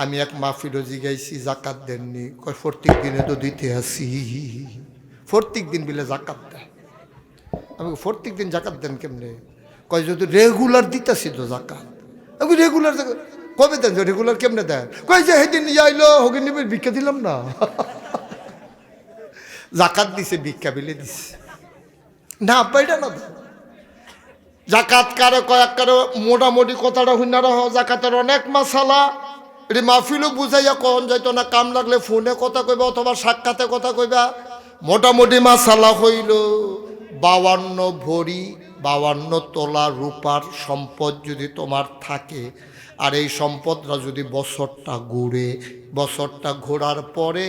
আমি এক মাহফিলও জিগাইছি যাকাত দেননি। কয় প্রত্যেক দিনে তো দিতে আসি, প্রত্যেক দিন বিলে যাকাত দেয়। আমি প্রত্যেক দিন যাকাত দেন কেমনে? কয় যদি রেগুলার দিতেছি তো যাকাত। আমি রেগুলার কবে দেন? রেগুলার কেমনে দেন? কয় যে সেদিন নিয়ে আইলো হগে নিবে ভিক্ষা দিলাম না। জাকাত দিছে ভিক্ষা বিলে দিছে না পাইটা না। জাকাত কারে কয়েক কারে মোটামুটি কথাটা শুনে রাখ। জাকাতের অনেক মাসালা এটি মাহফিলও বুঝাইয়া কন যাইতো না। কাম লাগলে ফোনে কথা কইবা অথবা সাক্ষাতে কথা কইবা। মোটামুটি মাসালা হইল 52 ভরি 52 তোলা রূপার সম্পদ যদি তোমার থাকে আর এই সম্পদটা যদি বছরটা ঘুরে, বছরটা ঘোরার পরে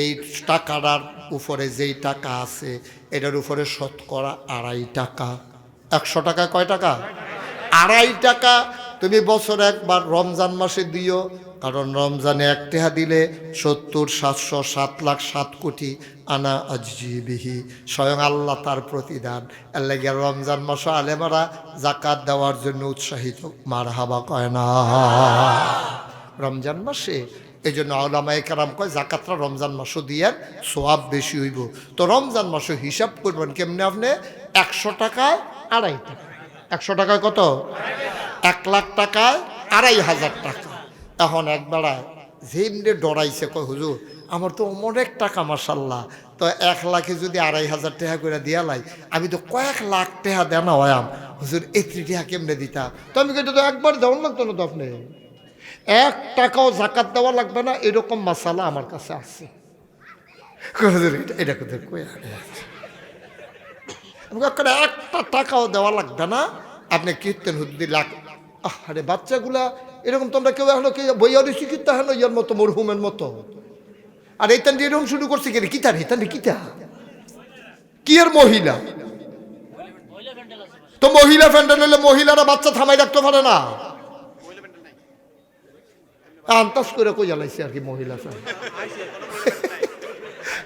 এই টাকাটার উপরে যেই টাকা আছে এটার উপরে শতকরা 2.5 টাকা। 100 টাকা কয় টাকা? 2.5 টাকা তুমি বছরে একবার রমজান মাসে দিও। কারণ রমজানে 1 টাকা দিলে 70 700 7 লাখ 7 কোটি আনা আজিবিহি স্বয়ং আল্লাহ তার প্রতিদান। এর লাগে রমজান মাসে আলেমারা জাকাত দেওয়ার জন্য উৎসাহিত। মারহাবা কয় না রমজান মাসে? এই জন্য ওলামায়ে কেরাম কয় জাকাতটা রমজান মাসও দিয়ে সোয়াব বেশি হইব। তো রমজান মাসে হিসাব করবেন কেমনে? আপনি 100 টাকায় 2.5 টাকা। 100 টাকায় কত? 1 লাখ টাকায় 2.5 টাকা। এখন একবেলায় যেমনি ডরাইছে কয় হুজুর আমার তো অনেক টাকা মাশাল্লাহ, তো 1 লাখে যদি 2.5 টাকা করে দিয়া লাই আমি তো কয়েক লাখ টাকা দেনা হয়াম হুজুর, 1 টাকা কেমনে দিতা? তো আমি কিন্তু তো একবার দেওয়ান লাগতো না। তো আপনি 1 টাকাও জাকাত দেওয়া লাগবে না এরকম মাসালা আমার কাছে আছে। এটা কোথায় কই একটা টাকাও দেওয়া লাগবে না। আপনি কীর্তন হুদ্দি লাখ। আরে বাচ্চাগুলা এরকম তোমরা কেউ এখনো কি বইয়া রয়েছি কিতা হেন ইয়ার মতো মরহুমের মতো। আর এই তান এরকম শুরু করছে কি কিতা রে? তান কিতা কি আর মহিলা? তো মহিলা ফ্যান্ডেল হলে মহিলারা বাচ্চা থামাই রাখতে পারে না। আন্তাজ করে কই জ্বালাইছে আর কি মহিলা ফ্যান্ডেল।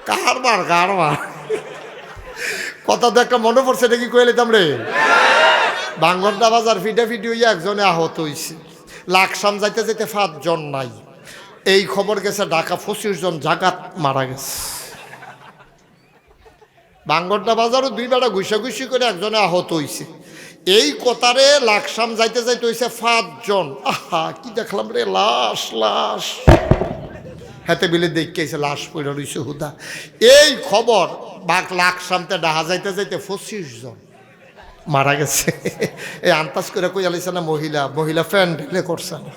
কারবার কথা তো একটা মনে পড়ছে, এটা কি কয়ে নিতাম রে? বাঙ্গরদা বাজার ফিডাফিডি হইয়া একজনে আহত হইছে। লাকসাম যাইতে যাইতে 5 জন নাই। এই খবর গেছে ঢাকা 25 জন জাগাত মারা গেছে। বাঙ্গরদা বাজারও 2 বেড়া ঘুষাঘুষি করে একজনে আহত হইছে। এই কথারে লাকসাম যাইতে যাইতে হইছে 5 জন। আহা কি দেখলাম রে, লাশ লাশ হাতে বিলে দেখেছে লাশ পড়ে রইছে হুদা। এই খবর বাক লাকসামতে ডাহা যাইতে যাইতে 25 জন মারা গেছে। এই আন্তাজ করে কই আলাইছে না মহিলা ফ্যান্ড ঢেলে করছে না।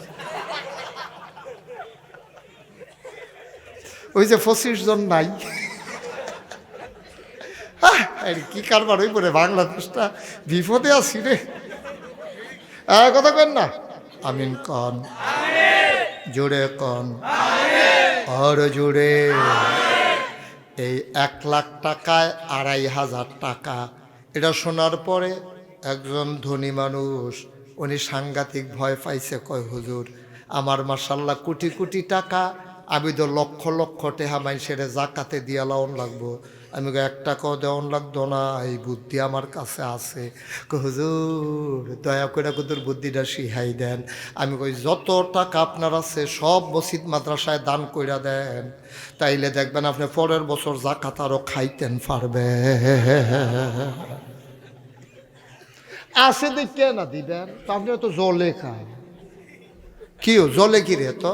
ওই যে 25 জন নাই। কি কারবার হই পরে বাংলাদেশটা বিপদে আছি রে। কথা কেন না? আমিন কন, জোরে কন, আর জোরে। এই 1 লাখ টাকায় 2.5 টাকা। এটা শোনার পরে একজন ধনী মানুষ উনি সাংঘাতিক ভয় পাইছে। কয় হুজুর আমার মাশাল্লাহ কোটি কোটি টাকা, আমি তো লক্ষ লক্ষ টাকা মানুষের জাকাতে দিয়া লাউন লাগবো। আমি 1 টাকাও দেওয়ান লাগতো না, এই বুদ্ধি আমার কাছে আছে। হুজুর দয়া করে কুতুর বুদ্ধিটা শিখাই দেন। আমি কই যত টাকা আপনার আছে সব মসজিদ মাদ্রাসায় দান কইরা দেন, তাইলে দেখবেন আপনি পরের বছর জাকাত আরও খাইতেন পারবে। আছে দেখে না দিবেন তো আপনি তো জলে খান। কি জলে কি রে? তো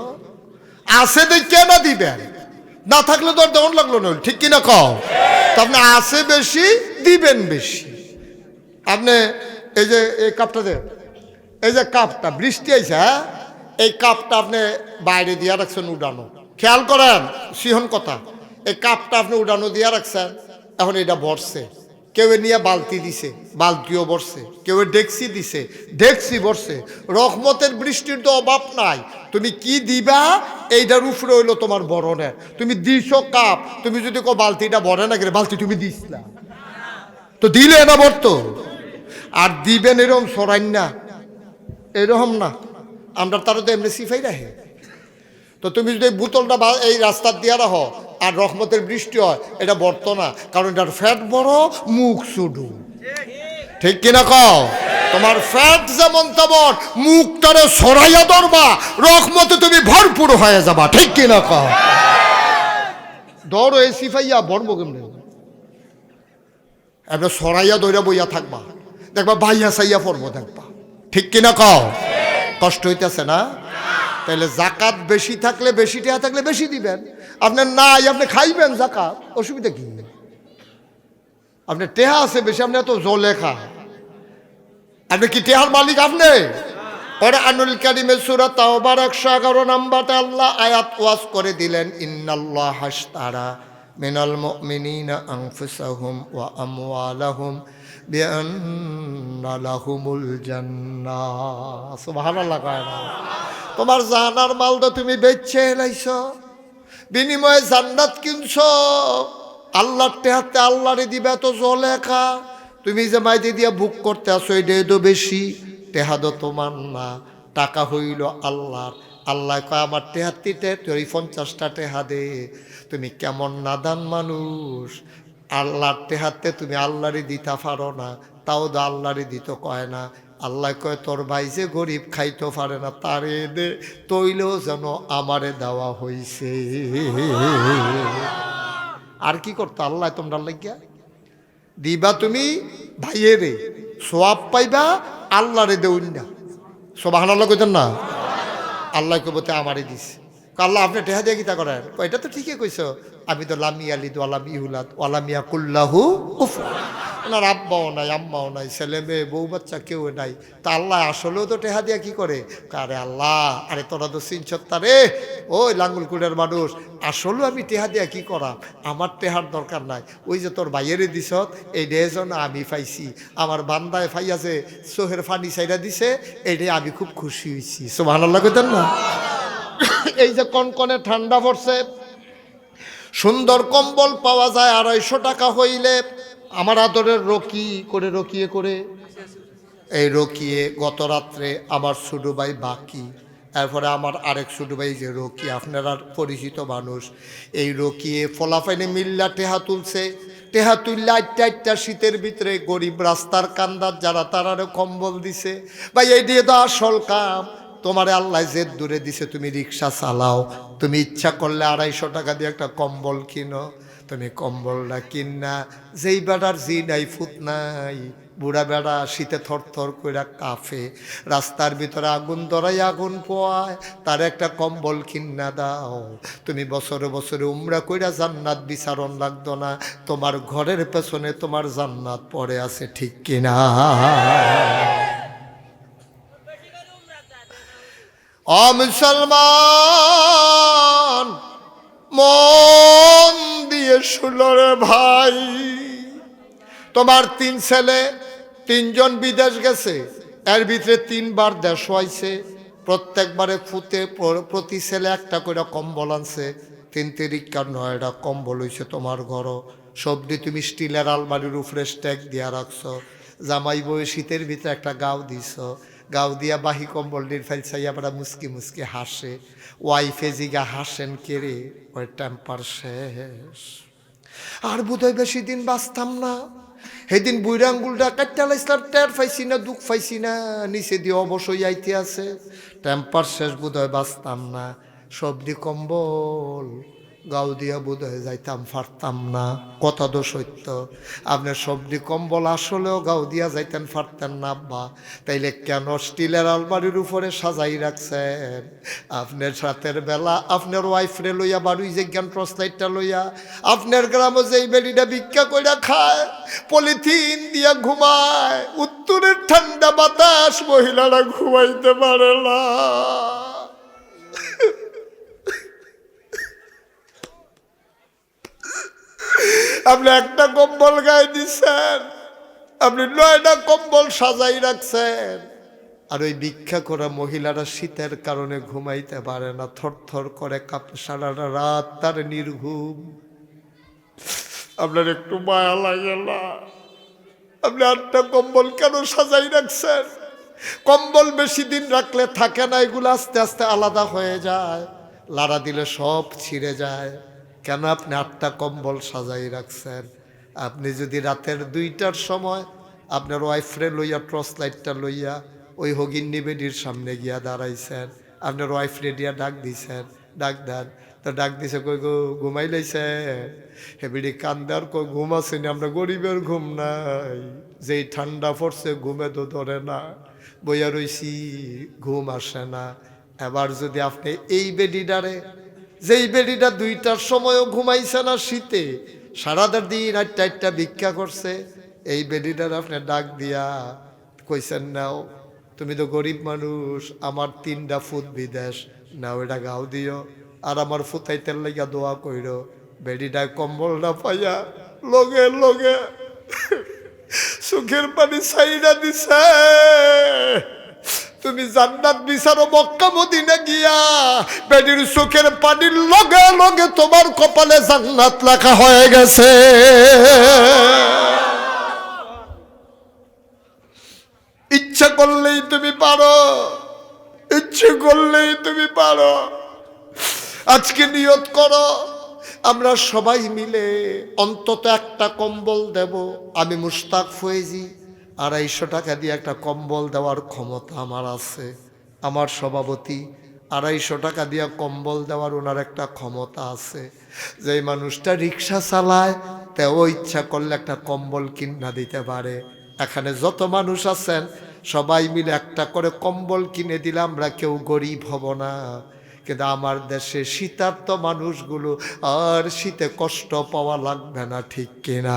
আছে দেখে না দিবেন, না থাকলে তো আর দেওয়ান লাগলো না, ঠিক কিনা কও? তো আপনি আছে বেশি দিবেন বেশি। আপনি এই যে এই কাপটা দেন, এই যে কাপটা বৃষ্টি আইছে, হ্যাঁ, এই কাপটা আপনি বাইরে দিয়া রাখছেন উড়ানো, খেয়াল করেন সিহন কথা, এই কাপটা আপনি উড়ানো দিয়া রাখছেন, এখন এটা বর্ষে, কেউ নিয়ে বালতি দিছে, বালতিও বর্ষে, কেউ ডেকসি দিছে, ডেকসি বর্ষে। রহমতের বৃষ্টির তো অভাব নাই, তুমি কি দিবা এইটার উপরে হইলো তোমার বরণের। তুমি দিছো কাপ, তুমি যদি কো বালতিটা বরে না গেলে, বালতি তুমি দিস না তো দিলে না বর্ত, আর দিবেন এরকম সরাইন না, এরকম না, আমরা তারা তো এমনি সিফাই রাখে। তো তুমি যদি বোতলটা এই রাস্তার দিয়ে রাখো আর রহমতের বৃষ্টি হয়, এটা বর্ত না, কারণ এটার ফ্যাট বড়, মুখ শুধু, ঠিক কিনা কও? তোমার ফ্যাট যেমন তেমন, মুখটারে সরাইয়া ধরবা, রহমতে তুমি ভরপুর হয়ে যাবা, ঠিক কিনা কও? ধরো এই সিফাইয়া বর্ব কেমনে, এবার সরাইয়া দইরা বইয়া থাকবা, দেখবা বাইয়া সাইয়া পড়বো, দেখবা, ঠিক কিনা কও? কষ্ট হইতেছে না? তাহলে জাকাত বেশি থাকলে, বেশি টাকা থাকলে বেশি দিবেন। আপনার নাই, আপনি খাইবেন জাকাত, অসুবিধা কি? আপনার টেহা আছে বেশি, আপনি এত জলে খা, আপনি কি টেহার মালিক? আপনি কোরআনুল কারীমের সূরা তাওবার 111 নম্বরে আল্লাহ আয়াত ওয়াজ করে দিলেন, ইন্নাল্লাহ হাশতারা মিনাল মুমিনিনা আনফুসাহুম ওয়া আমওয়ালাহুম বিআন্না লাহুমুল জান্নাহ। সুবহানাল্লাহ। কয় না তোমার জানার মাল তো তুমি বেচে এলাইছো, বিনিময়ে জান্নাত কিনছো, আল্লাহর টেহাতে আল্লাহরে দিবে, তো জলে খা। তুমি যে মাইদি দিয়া বুক করতে আসো, এটা তো বেশি, টেহা তো তোমার না, টাকা হইল আল্লাহর। আল্লাহ কয় আমার টেহাতিতে তুই 50টা টেহা দে। তুমি কেমন নাদান মানুষ, আল্লাহর টেহাতে তুমি আল্লাহরই দিতে পারো না, তাও তো আল্লাহরই দিত কয় না। আল্লাহ কয় তোর ভাই যে গরিব খাইতে পারে না, তারে দে, তৈলেও যেন আমারে দেওয়া হইছে। আর কি করতো আল্লাহ তোমরা লাগিয়া দিবা, তুমি ভাইয়ে রে সোয়াব পাইবা, আল্লাহরে দেউন না। সুবহানাল্লাহ কইতেন না? আল্লাহ কবতে আমারে দিছে। আল্লাহ আপনি টেহা দিয়ে গীতা করেন, এটা তো ঠিকই কইছো, আমি তো লামি আলিদ ওয়ালাম ইহুলাদ ওয়ালামিয়া কুল্লাহু উফ, ওনার আব্বাও নাই, আম্মাও নাই, ছেলে মেয়ে বউ বাচ্চা কেউ নাই, তা আল্লাহ আসলেও তো টেহা দিয়া কি করে? আরে আল্লাহ, আরে তোরা তো চিনছত্তা রে, ওই লাঙ্গুলকুড়ের মানুষ, আসলেও আমি টেহা দিয়া কি করাম, আমার টেহার দরকার নাই, ওই যে তোর ভাইয়েরে দিছত, এই ডেজন আমি পাইছি, আমার বান্দায় ফাইয়াছে চোহের ফানি সাইডা দিছে, এইটাই আমি খুব খুশি হয়েছি। সুবহানাল্লাহ কইতেন না? এই যে কনকনে ঠান্ডা পড়ছে, সুন্দর কম্বল পাওয়া যায় 250 টাকা হইলে, আমার আদরের রকি করে রকিয়ে করে, এই রকিয়ে গত রাত্রে আমার ছোট ভাই বাকি, এরপরে আমার আরেক ছোট ভাই যে রকি, আপনারা পরিচিত মানুষ, এই রকিয়ে ফলাফাইনে মিল্লা টেহা তুলছে, টেহা তুললে 8টা শীতের ভিতরে গরিব রাস্তার কান্দার যারা, তারারে কম্বল দিছে। ভাই এই দিয়ে তো আসল কাম, তোমারে আল্লাহ জেদ দূরে দিছে, তুমি রিক্সা চালাও, তুমি ইচ্ছা করলে 250 টাকা দিয়ে একটা কম্বল কিনো, তুমি কম্বলটা কিনা, যেই বেড়ার জি নাই ফুত নাই, বুড়া বেড়া শীতে থরথর কইরা কাফে, রাস্তার ভিতরে আগুন ধরাই আগুন পোয়ায়, তার একটা কম্বল কিনা দাও, তুমি বছরে বছরে উমরা কইরা জান্নাত বিচারণ লাগতো না, তোমার ঘরের পেছনে তোমার জান্নাত পড়ে আছে, ঠিক কিনা? মুসলমান মন দিয়ে শুনো রে ভাই, তোমার 3 ছেলে, 3 জন বিদেশ গেছে, এর ভিতরে 3 বার দেশ হয়েছে, প্রত্যেকবারে ফুতে প্রতি ছেলে একটা করে কম্বল আনছে, 3 তিরিকা 9টা কম্বল হয়েছে তোমার ঘর। সবজি তুমি স্টিলের আলমারির উপরে স্ট্যাক দিয়া রাখছো, জামাই বই শীতের ভিতরে একটা গাও দিছ, গাও দিয়া বাহি কম্বল নির ফেলছাই, আমরা মুসকি মুসকি হাসে, ওয়াইফে জিগা হাসেন কেড়ে, ওই টেম্পার শেষ, আর বোধহয় বেশি দিন বাঁচতাম না। সেদিন বুড়া আঙ্গুলটা কাটতে লাইছিলাম, টের পাইছি না, দুঃখ পাইছি না, নিচে দিয়ে অবশ্যই আইতে আছে, টেম্পার শেষ, বোধহয় বাঁচতাম না। সবজি কম্বল গাউদিয়া বোধহয় যাইতাম পারতাম না, কথা তো সত্য। আপনার সবজি কম্বল আসলেও গাউদিয়া যাইতেন পারতেন না আব্বা, তাইলে কেন স্টিলের আলমারির উপরে সাজাই রাখছেন? আপনার রাতের বেলা আপনার ওয়াইফরে লইয়া বাড়ুই যে জ্ঞান প্রস্তাইটটা লইয়া আপনার গ্রামে যেই বেডিটা ভিক্ষা কইরা খায়, পলিথিন দিয়া ঘুমায়, উত্তরের ঠান্ডা বাতাস মহিলারা ঘুমাইতে পারে না। আপনি একটা কম্বল গায়ে দিচ্ছেন, আপনি 9টা কম্বল সাজাই রাখছেন, আর ওই ভিক্ষা করা মহিলারা শীতের কারণে ঘুমাইতে পারে না, থরথর করে কাঁপে, সারাটা রাত তার নির্ঘুম। আপনার একটু মায়া লাগে না? আপনি 8টা কম্বল কেন সাজাই রাখছেন? কম্বল বেশি দিন রাখলে থাকে না, এগুলো আস্তে আস্তে আলাদা হয়ে যায়, লাড়া দিলে সব ছিঁড়ে যায়। কেন আপনি 8টা কম্বল সাজাই রাখছেন? আপনি যদি রাতের 2টার সময় আপনার ওয়াইফরে লইয়া টর্চ লাইটটা লইয়া ওই হগিন্নি বেডির সামনে গিয়া দাঁড়াইছেন, আপনার ওয়াইফরে দিয়া ডাক দিছেন, ডাক দেন, তো ডাক দিছে, কই গো ঘুমাই লাইছে? হেবিডি কান্দার কই ঘুম আসেনি, আমরা গরিবের ঘুম নাই, যেই ঠান্ডা পড়ছে ঘুমে তো ধরে না, বইয়া রইছি, ঘুম আসে না। এবার যদি আপনি এই বেডিডারে, যেই বেডিটা 2টার সময়ও ঘুমাইছে না শীতে, সারাদার দিন 8টা ভিক্ষা করছে, এই বেডিটার আপনি ডাক দিয়া কইছেন, নাও তুমি তো গরিব মানুষ, আমার 3টা ফুট বিদেশ, নাও এটা গাও দিও, আর আমার ফুতাইতের লাগিয়া দোয়া কইরো। বেডিটায় কম্বলটা পাইয়া লগে লগে চোখের পানি ছাইড়া দিছে। তুমি জান্নাত বিচারো মক্কা মদিনা গিয়া, বেডির চোখের পানির লগে লগে তোমার কপালে জান্নাত লেখা হয়ে গেছে। ইচ্ছা করলেই তুমি পারো, ইচ্ছে করলেই তুমি পারো। আজকে নিয়ত করো, আমরা সবাই মিলে অন্তত একটা কম্বল দেব। আমি মুশতাক ফয়েজি 250 টাকা দিয়ে একটা কম্বল দেওয়ার ক্ষমতা আমার আছে। আমার সভাপতি 250 টাকা দিয়ে কম্বল দেওয়ার ওনার একটা ক্ষমতা আছে। যেই মানুষটা রিক্সা চালায় তেও ইচ্ছা করলে একটা কম্বল কিনা দিতে পারে। এখানে যত মানুষ আছেন সবাই মিলে একটা করে কম্বল কিনে দিলে আমরা কেউ গরিব হব না। কিন্তু আমার দেশে শীতার্ত মানুষগুলো আর শীতে কষ্ট পাওয়া লাগবে না, ঠিক কিনা?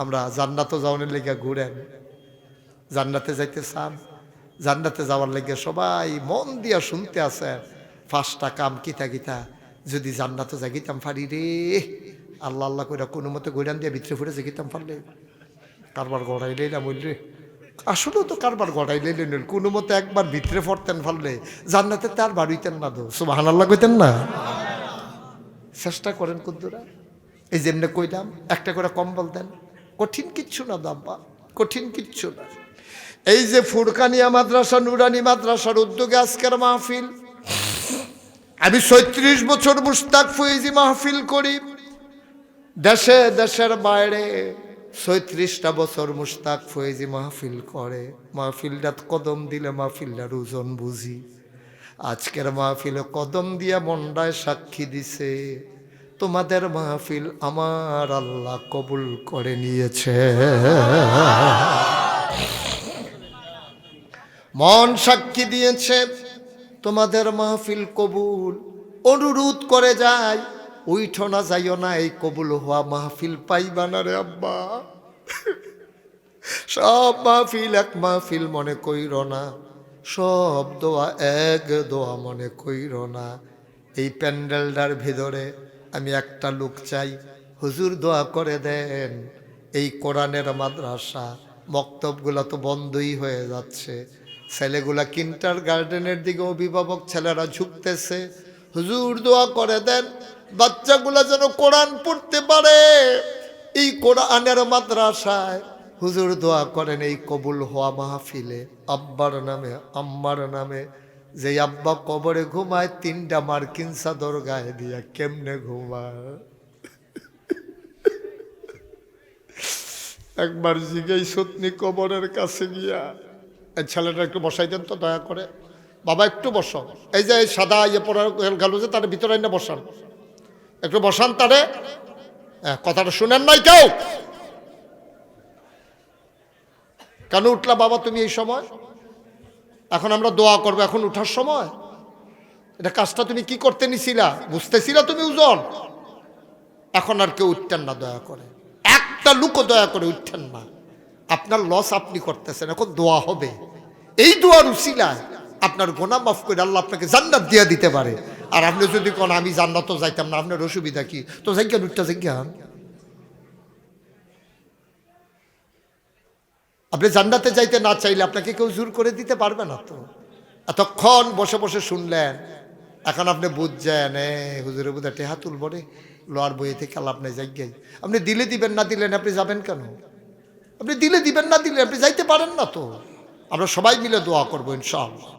আমরা জান্নাতে যাওয়ার লেগে ঘুরেন, জান্নাতে যাইতে চান, জান্নাতে যাওয়ার লেগে সবাই মন দিয়া শুনতে আছে। 5টা কাম কিতা কিতা যদি জান্নাতে জাগিতাম পারি রে, আল্লাহ আল্লাহ করে কোনো মতে গৈরান দিয়ে ভিতরে ফুটে জাগিতাম পারলে, কারবার গড়াইলেই না বললে, আসলেও তো কারবার গড়াইলেই নইল, কোনো মতে একবার ভিতরে পড়তেন পারলে জান্নাতে তার বাড়িতেন না, তো সুবহানাল্লাহ কইতেন না? চেষ্টা করেন কুদ্দুরা, এই যেমনে কইলাম একটা করে কম্বল দেন, কঠিন কিচ্ছু না দাব্বা, কঠিন কিচ্ছু না। এই যে ফুরকানিয়া মাদ্রাসা, নুরানি মাদ্রাসার উদ্যোগে আজকের মাহফিল, আমি 36 বছর মুশতাক ফয়েজি মাহফিল করি, দেশে দেশের বাইরে 36টা বছর মুশতাক ফয়েজি মাহফিল করে। মাহফিলটা কদম দিলে মাহফিলটার ওজন বুঝি। আজকের মাহফিলে কদম দিয়া মন্ডায় সাক্ষী দিছে, তোমাদের মাহফিল আমার আল্লাহ কবুল করে নিয়েছে। মন সাক্ষী দিয়েছে তোমাদের মাহফিল কবুল। অনুরোধ করে যায়, উইঠো না যাইও না, এই কবুল হওয়া মাহফিল পাইবা না রে আব্বা। সব মাহফিল এক মাহফিল মনে কইর না, সব দোয়া এক দোয়া মনে কইর না। এই প্যান্ডেলটার ভিতরে আমি একটা লোক চাই, হুজুর দোয়া করে দেন। এই কোরআনের মাদ্রাসা মক্তবগুলা তো বন্ধই হয়ে যাচ্ছে, ছেলেগুলা কিন্টার গার্ডেনের দিকে অভিভাবক ছেলেরা ঝুঁকতেছে, হুজুর দোয়া করে দেন বাচ্চাগুলা যেন কোরআন পড়তে পারে। এই কোরআনের মাদ্রাসায় হুজুর দোয়া করেন এই কবুল হওয়া মাহফিলে আব্বার নামে আম্মার নামে। যে আব্বা কবরে ঘুমায় 3টা মার্কিন চাদর গায়ে দিয়া, কেমনে ঘুমায়? একবার জিগাই সতনি কবরের কাছে গিয়া, এই ছেলেটা একটু বসাই দেন তো দয়া করে, বাবা একটু বসো, এই যে সাদা ইয়ে পড়া গেল যে তার ভিতরে না বসান, একটু বসান তারে। কথাটা শুনেন নাই কেউ? কেন উঠলা বাবা তুমি এই সময়? এখন আমরা দোয়া করবো, এখন উঠার সময়? এটা কাজটা তুমি কি করতে নিছিলা? বুঝতেছিলা তুমি ওজন? এখন আর কেউ উঠতেন না, দয়া করে একটা লুকও দয়া করে উঠতেন না। আপনার লস আপনি করতেছেন, এখন দোয়া হবে। এই দোয়ার উসিলায় আপনার গোনা মাফ করে আল্লাহ আপনাকে জান্নাত দিয়ে দিতে পারে। আর আপনি যদি কোন আমি জান্নাতও যাইতাম না, আপনার অসুবিধা কি? তো জায়গা উঠতে জায়গা, আপনি জান্নাতে যাইতে না চাইলে আপনাকে কেউ জোর করে দিতে পারবে না। তো এতক্ষণ বসে বসে শুনলেন, এখন আপনি বুঝছেন হুজুরে বুঝা টেহা তুলব রে লোয়ার বইয়ে থেকে আল্লাহ আপনি যাই। আপনি দিলে দিবেন, না দিলেন আপনি যাবেন কেন? আপনি দিলে দিবেন, না দিলে আপনি যাইতে পারেন না। তো আমরা সবাই মিলে দোয়া করবো ইনশাআল্লাহ।